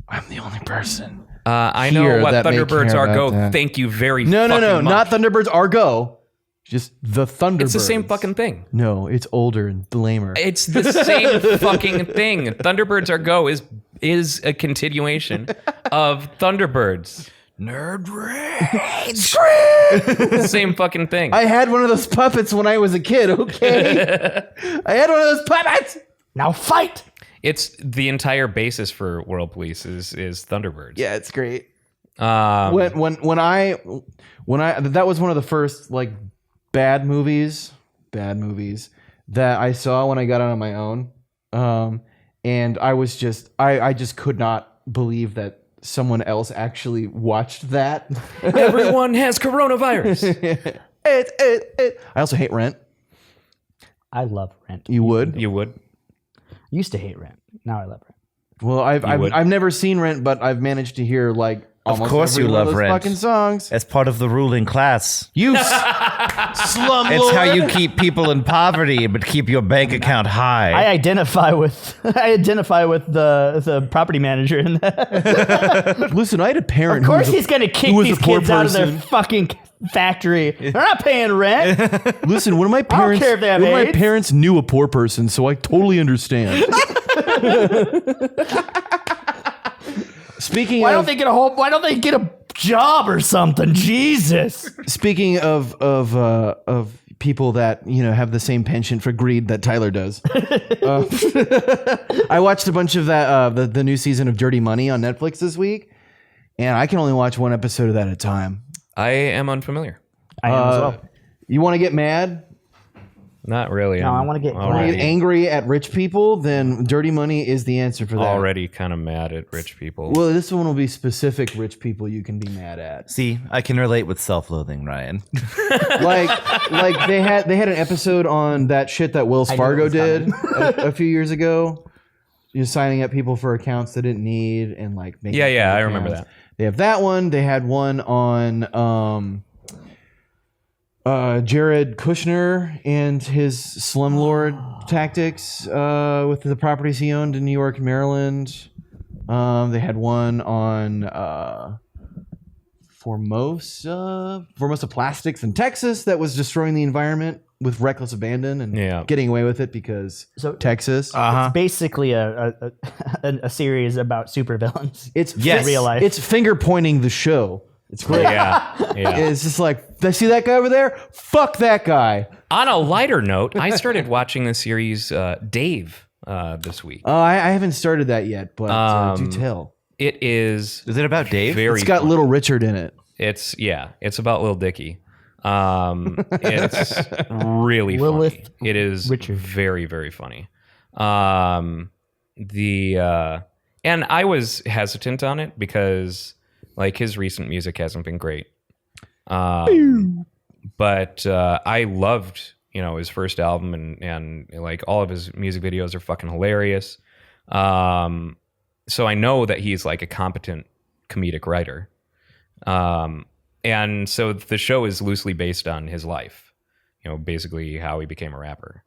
I'm the only person. I Here know what that may Thunderbirds care are. about Go. that. Thank you very No, fucking much. not Thunderbirds Argo. Just the Thunderbirds. It's the same fucking thing. No, it's older and lamer. It's the same fucking thing. Thunderbirds Are Go is a continuation of Thunderbirds. Nerd rage. Same fucking thing. I had one of those puppets when I was a kid, okay? I had one of those puppets. Now fight. It's the entire basis for World Police is Thunderbirds. Yeah, it's great. Um, When I that was one of the first like bad movies that I saw when I got out on my own. And I was just I just could not believe that someone else actually watched that. Everyone has coronavirus. I also hate Rent. I love Rent. You would? You would? Used to hate Rent. Now I love Rent. Well, would? I've never seen Rent, but I've managed to hear like almost course every you one love of those Rent. fucking songs. As part of the ruling class. You slumlord. It's how you keep people in poverty but keep your bank account high. I identify with the property manager in that. Listen, I had a parent. Of course who was he's gonna kick these kids out of their fucking factory. They're not paying rent. Listen, one of my don't parents. care if they have one of my AIDS. parents knew a poor person, so I totally understand. Speaking Why of don't they get a job or something? Jesus. speaking of people that have the same penchant for greed that Tyler does, I watched a bunch of that the new season of Dirty Money on Netflix this week, and I can only watch one episode of that at a time. I am unfamiliar. I am as well. You want to get mad? Not really. No, I'm I wanna get already, Angry at rich people? Then Dirty Money is the answer for that. already kind of mad at rich people. Well, this one will be specific rich people you can be mad at. See, I can relate with self-loathing, Ryan. like they had an episode on that shit that Wells knew it Fargo was did a few years ago. You're signing up people for accounts they didn't need and like making Yeah, fake I remember accounts. that. They have that one. They had one on Jared Kushner and his slumlord tactics with the properties he owned in New York and Maryland. They had one on Formosa Plastics in Texas that was destroying the environment with reckless abandon and getting away with it because Texas. It's basically a series about supervillains. It's real life. It's finger pointing the show. It's great. Yeah. It's just like, I see that guy over there? Fuck that guy. On a lighter note, I started watching the series Dave this week. Oh, I haven't started that yet, but do tell. It is. Is it about Dave? Very It's got funny. Little Richard in it. It's about Lil Dicky. It's really Lilith funny. It is Richard. very, very funny. And I was hesitant on it because like his recent music hasn't been great. But I loved, his first album and like all of his music videos are fucking hilarious. So I know that he's like a competent comedic writer. And so the show is loosely based on his life, basically how he became a rapper.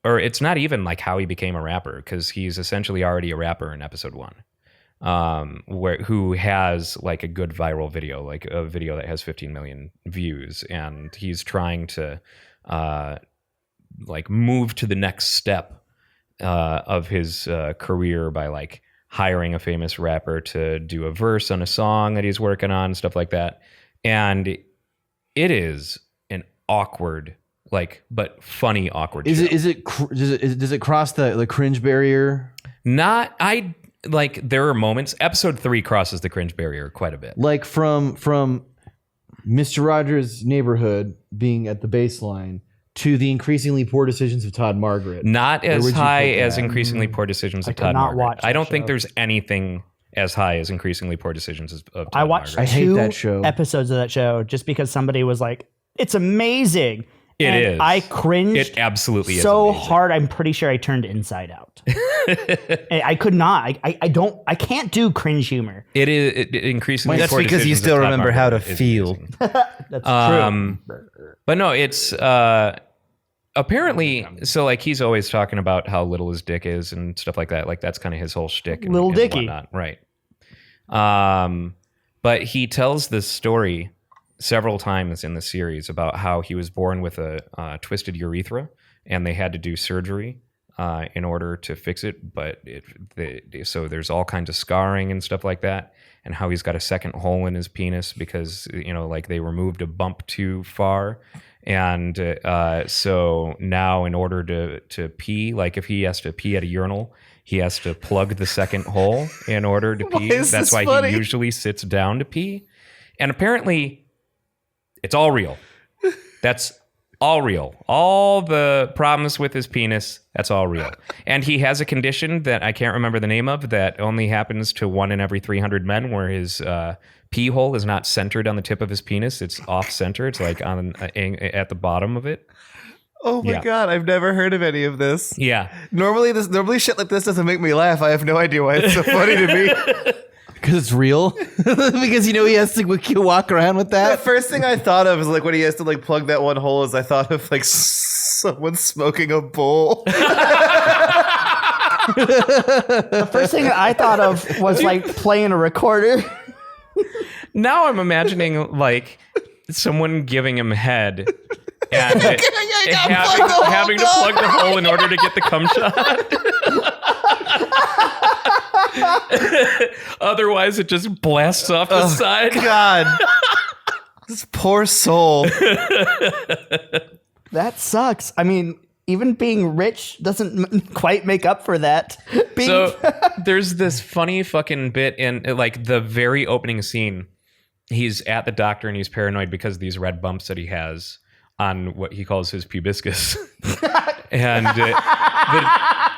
Or it's not even like how he became a rapper because he's essentially already a rapper in episode 1. Who has like a good viral video, like a video that has 15 million views, and he's trying to like move to the next step of his career by like hiring a famous rapper to do a verse on a song that he's working on and stuff like that. And it is an awkward, but funny awkward show. Does it cross the cringe barrier? There are moments. Episode 3 crosses the cringe barrier quite a bit. Like from Mr. Rogers' Neighborhood being at the baseline to the increasingly poor decisions of Todd Margaret. Not Where as would you high put as that? increasingly poor decisions of could Todd not Margaret. watch I that don't think show. there's anything as high as increasingly poor decisions of Todd I watched Margaret. I hate 2 that show. episodes of that show just because somebody was like, "It's amazing." It And is. I cringed. It absolutely is so amazing. hard. I'm pretty sure I turned inside out. I could not. I can't do cringe humor. It is increasingly. That's poor because you decisions still of Todd remember how to Margaret is feel. amazing. That's true. But no, it's apparently so. Like he's always talking about how little his dick is and stuff like that. Like that's kind of his whole shtick. And, Little and Dicky. whatnot. Right? But he tells this story several times in the series about how he was born with a twisted urethra and they had to do surgery in order to fix it, but so there's all kinds of scarring and stuff like that, and how he's got a second hole in his penis because like they removed a bump too far, and so now in order to pee, like if he has to pee at a urinal, he has to plug the second hole in order to pee. That's why he usually sits down to pee, and apparently it's all real. That's all real. All the problems with his penis, that's all real. And he has a condition that I can't remember the name of that only happens to 1 in every 300 men, where his pee hole is not centered on the tip of his penis. It's off center. It's like on at the bottom of it. Oh my God, I've never heard of any of this. Yeah. Normally shit like this doesn't make me laugh. I have no idea why it's so funny to me. Because it's real. Because he has to walk around with The that. first thing I thought of is like when he has to like plug that one hole is I thought of like someone smoking a bowl. The first thing I thought of was like playing a recorder. Now I'm imagining like someone giving him head and having to plug the hole in order to get the cum shot. Otherwise, it just blasts off the side. God, this poor soul. That sucks. I mean, even being rich doesn't quite make up for that. So there's this funny fucking bit in like the very opening scene. He's at the doctor and he's paranoid because of these red bumps that he has on what he calls his pubiscus. And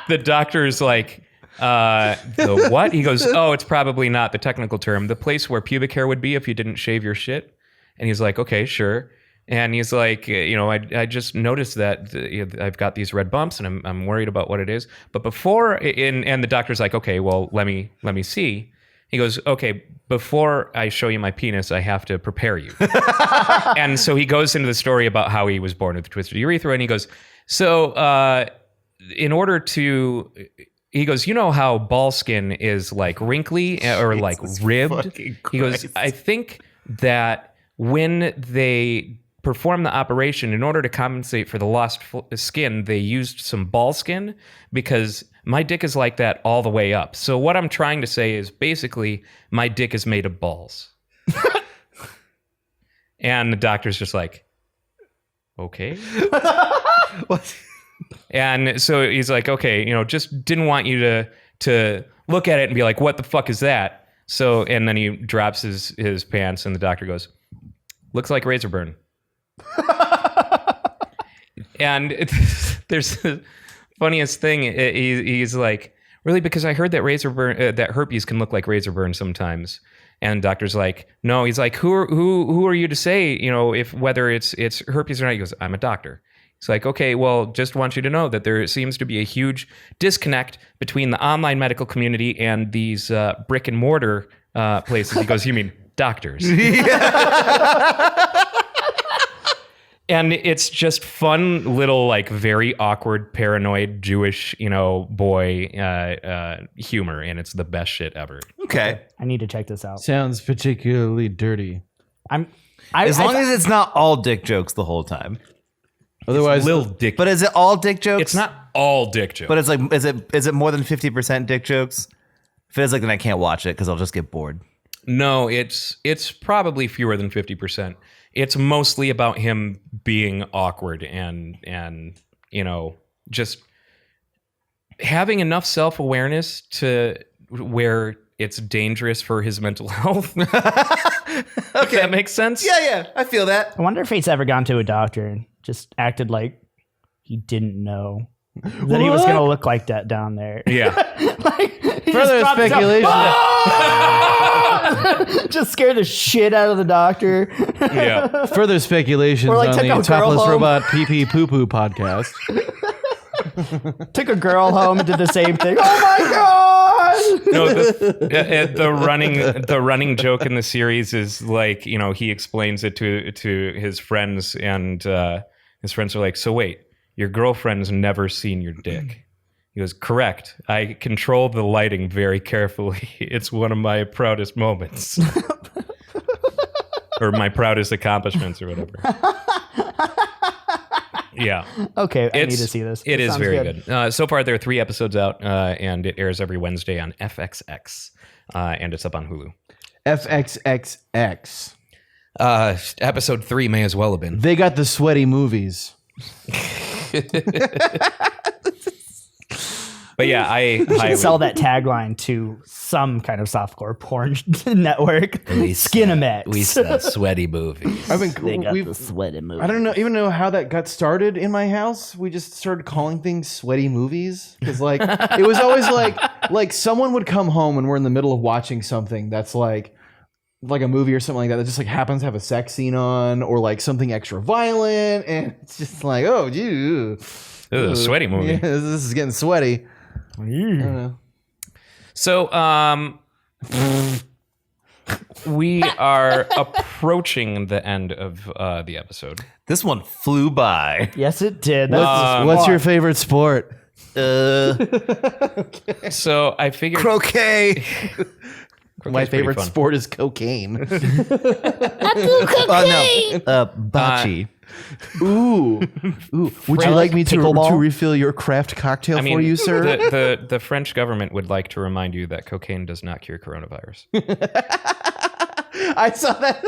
the doctor's like, the what? He goes, oh, it's probably not the technical term. The place where pubic hair would be if you didn't shave your shit. And he's like, okay, sure. And he's like, I just noticed that I've got these red bumps and I'm worried about what it is. But before, and the doctor's like, okay, well, let me see. He goes, okay, before I show you my penis, I have to prepare you. And so he goes into the story about how he was born with a twisted urethra. And he goes, so in order to... He goes, you know how ball skin is like wrinkly or like ribbed? He goes, I think that when they performed the operation, in order to compensate for the lost skin, they used some ball skin because my dick is like that all the way up. So what I'm trying to say is basically my dick is made of balls. And the doctor's just like, okay. What? And so he's like, okay, just didn't want you to look at it and be like, what the fuck is that? So, and then he drops his pants and the doctor goes, looks like razor burn. And there's the funniest thing. He's like, really? Because I heard that razor burn, that herpes can look like razor burn sometimes. And the doctor's like, no. He's like, who are you to say, if whether it's herpes or not? He goes, I'm a doctor. It's like, okay, well, just want you to know that there seems to be a huge disconnect between the online medical community and these brick and mortar places. He goes, you mean doctors? And it's just fun little, like, very awkward, paranoid Jewish, boy humor, and it's the best shit ever. Okay. I need to check this out. Sounds particularly dirty. As long as it's not all dick jokes the whole time. Otherwise, Little dick. But is it all dick jokes? It's not all dick jokes. But it's like, is it more than 50% dick jokes? If it is, like, then I can't watch it because I'll just get bored. No, it's probably fewer than 50%. It's mostly about him being awkward and just having enough self-awareness to where it's dangerous for his mental health. Okay, if that makes sense. Yeah, I feel that. I wonder if he's ever gone to a doctor and just acted like he didn't know that he was going to look like that down there. Yeah. further speculation. Just scared the shit out of the doctor. Yeah. Further speculations Or, like, on took the a girl Topless home. Robot Pee Pee Poo Poo podcast. Took a girl home and did the same thing. Oh my god! No, the running joke in the series is like, he explains it to his friends, and his friends are like, so wait, your girlfriend's never seen your dick? He goes, correct. I control the lighting very carefully. It's one of my proudest moments. Or my proudest accomplishments or whatever. Yeah. Okay, I need to see this. It is sounds very good. So far, there are 3 episodes out, and it airs every Wednesday on FXX, and it's up on Hulu. FXXX. Episode 3 may as well have been. They got the sweaty movies. But yeah, I Should highly sell that tagline to some kind of softcore porn network. Skinemax. sweaty movies. I've been They got we've- the sweaty movie. I don't know even know how that got started in my house. We just started calling things sweaty movies because like it was always like someone would come home and we're in the middle of watching something that's like a movie or something like that just like happens to have a sex scene on or like something extra violent and it's just like oh gee, This is a sweaty movie. yeah, this is getting sweaty. I don't know. So, we are approaching the end of the episode. This one flew by. Yes, it did. What's your favorite sport? So I figured Croquet. My pretty favorite fun. sport is cocaine. No. Bocce. Ooh. Would you like me to Pickleball? refill your craft cocktail for you, sir? The French government would like to remind you that cocaine does not cure coronavirus. I saw that.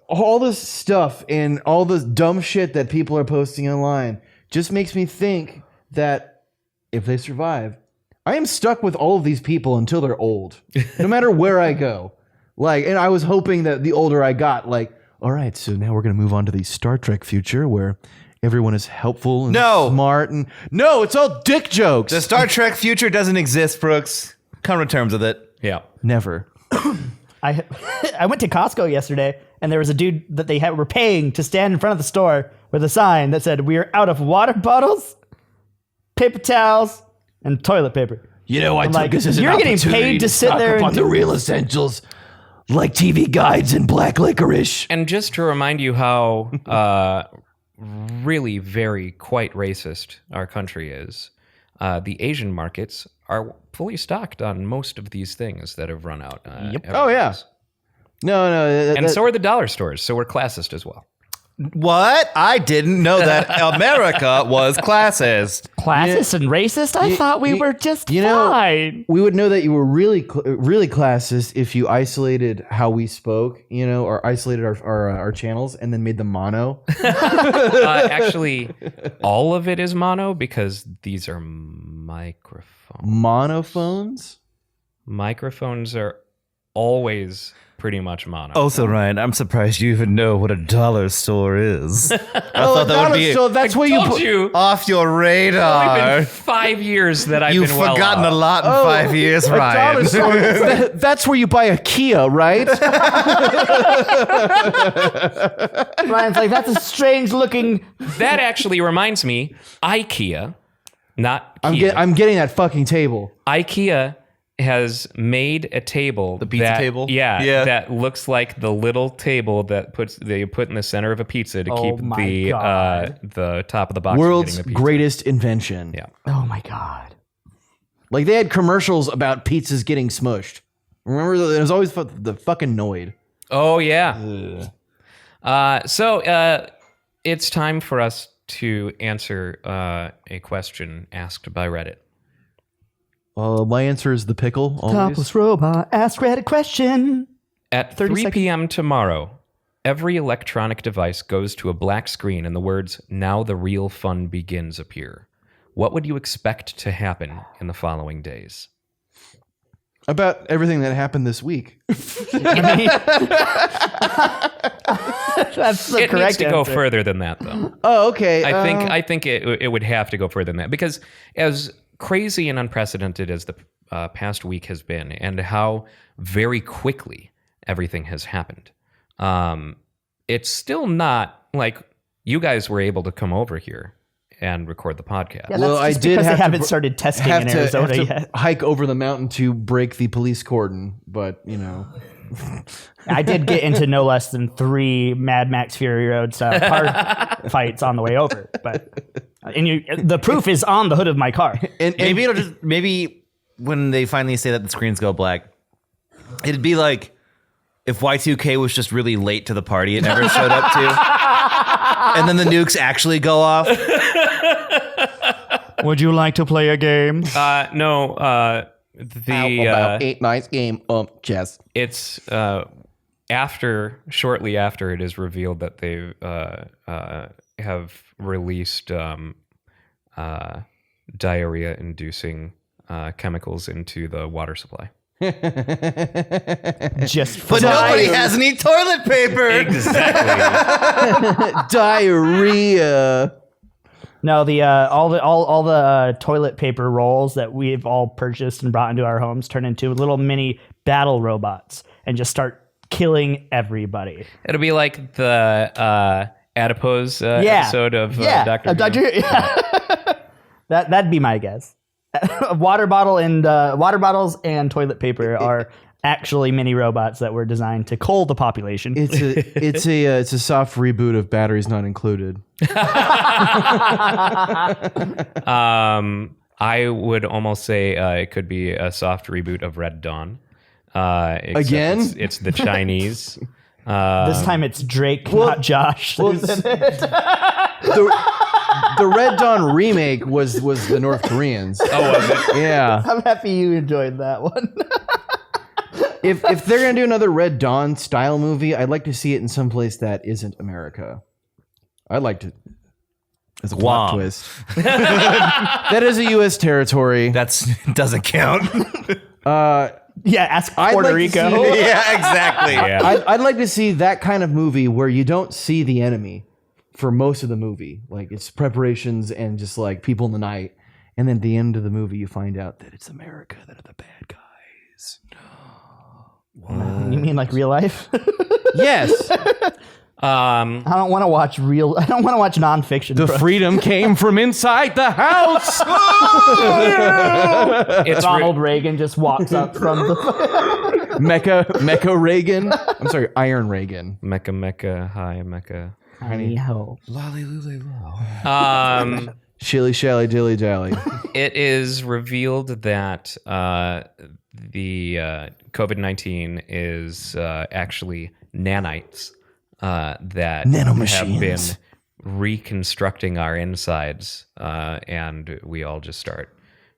All this stuff and all this dumb shit that people are posting online just makes me think that if they survive, I am stuck with all of these people until they're old, no matter where I go. Like, and I was hoping that the older I got, like, all right, so now we're going to move on to the Star Trek future where everyone is helpful and smart. And no, it's all dick jokes. The Star Trek future doesn't exist, Brooks. Come to terms with it. Yeah. Never. I went to Costco yesterday, and there was a dude that they were paying to stand in front of the store with a sign that said, "We are out of water bottles, paper towels, and toilet paper." You know, I took like, this as an you're getting opportunity paid to sit stock there up and on the real essentials, like TV guides and black licorice. And just to remind you how really very quite racist our country is, the Asian markets are fully stocked on most of these things that have run out. Oh, yeah. No. And so are the dollar stores. So we're classist as well. What? I didn't know that America was classist. Classist and racist? I thought we were just fine. We would know that you were really classist if you isolated how we spoke, or isolated our channels and then made them mono. Actually, all of it is mono because these are microphones. Monophones? Microphones are always pretty much mono. Also, Ryan, I'm surprised you even know what a dollar store is. I thought that would be So that's where you Told put. you. off your It's only radar. been 5 years that I've You've been well forgotten off. a lot in 5 years, A dollar Ryan. store. That's where you buy a Kia, right? Ryan's like, that's a strange looking. That actually reminds me, IKEA, not Kia. I'm getting that fucking table. IKEA has made a table. The pizza table? Yeah, Yeah. that looks like the little table that they put in the center of a pizza to keep my God. the top of the box from World's hitting the pizza. greatest invention. Yeah. Oh my God. Like they had commercials about pizzas getting smushed. Remember, it was always the fucking Noid. Oh yeah. So it's time for us to answer a question asked by Reddit. My answer is the pickle. Always. Topless Robot, ask Reddit question. At 30 3 seconds. p.m. tomorrow, every electronic device goes to a black screen and the words, "Now the real fun begins" appear. What would you expect to happen in the following days? About everything that happened this week. That's the It correct needs to go answer. further than that, though. Oh, okay. I think it would have to go further than that because as crazy and unprecedented as the past week has been, and how very quickly everything has happened, it's still not like you guys were able to come over here and record the podcast. Yeah, that's Well, I just did because they have to haven't started testing in Arizona yet. hike over the mountain to break the police cordon, but I did get into no less than 3 Mad Max Fury Road style car fights on the way over, but the proof is on the hood of my car. and Maybe when they finally say that the screens go black, it'd be like if Y2K was just really late to the party it never showed up to, and then the nukes actually go off. Would you like to play a game? No. about 8 nights game chess. It's shortly after it is revealed that they have released diarrhea-inducing chemicals into the water supply. Just But nobody has any toilet paper. Exactly. Diarrhea. No, the all the toilet paper rolls that we've all purchased and brought into our homes turn into little mini battle robots and just start killing everybody. It'll be like the adipose episode of Dr. Who. That'd be my guess. Water bottles and toilet paper are actually mini robots that were designed to cull the population. It's a soft reboot of Batteries Not Included. I would almost say it could be a soft reboot of Red Dawn. Again? It's the Chinese. This time it's Drake, not Josh. The Red Dawn remake was the North Koreans. Oh, was it? Yeah. I'm happy you enjoyed that one. If they're gonna do another Red Dawn style movie, I'd like to see it in some place that isn't America. I'd like to. As a plot Guam. twist. That is a U.S. territory. That doesn't count. Yeah, ask I'd Puerto like to Rico. see- Yeah, exactly. Yeah. I'd like to see that kind of movie where you don't see the enemy for most of the movie. Like it's preparations and just like people in the night. And then at the end of the movie, you find out that it's America that are the bad guys. You mean like real life? Yes. I don't want to watch nonfiction. The freedom came from inside the house. It's Ronald Reagan just walks up from the Mecca Reagan. I'm sorry, Iron Reagan. Mecca, hi, Mecca. Shilly shally dilly dally. It is revealed that the COVID-19 is actually nanites that have been reconstructing our insides, and we all just start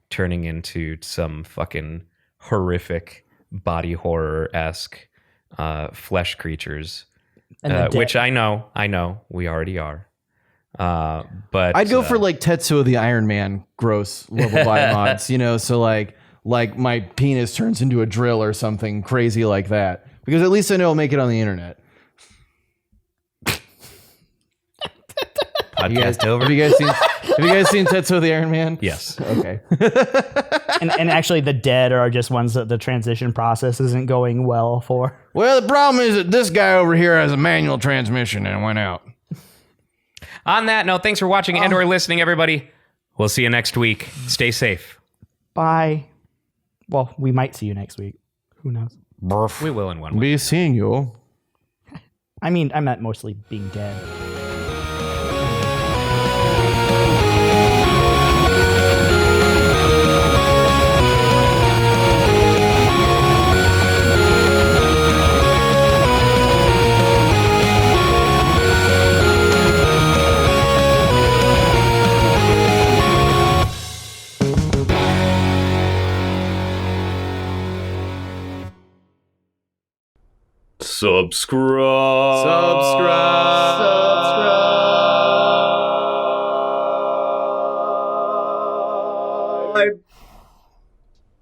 turning into some fucking horrific body horror-esque flesh creatures, which I know we already are. But I'd go for like Tetsuo the Iron Man gross level body mods, so like my penis turns into a drill or something crazy like that. Because at least I know I'll make it on the internet. Podcast over. Have you guys seen Tetsuo the Iron Man? yes. Okay. and actually the dead are just ones that the transition process isn't going well for. Well, the problem is that this guy over here has a manual transmission and it went out. On that note, thanks for watching and or listening, everybody. We'll see you next week. Stay safe. Bye. Well, we might see you next week. Who knows? We will in 1 week. Be seeing you. I mean, I meant mostly being dead. Subscribe. Subscribe.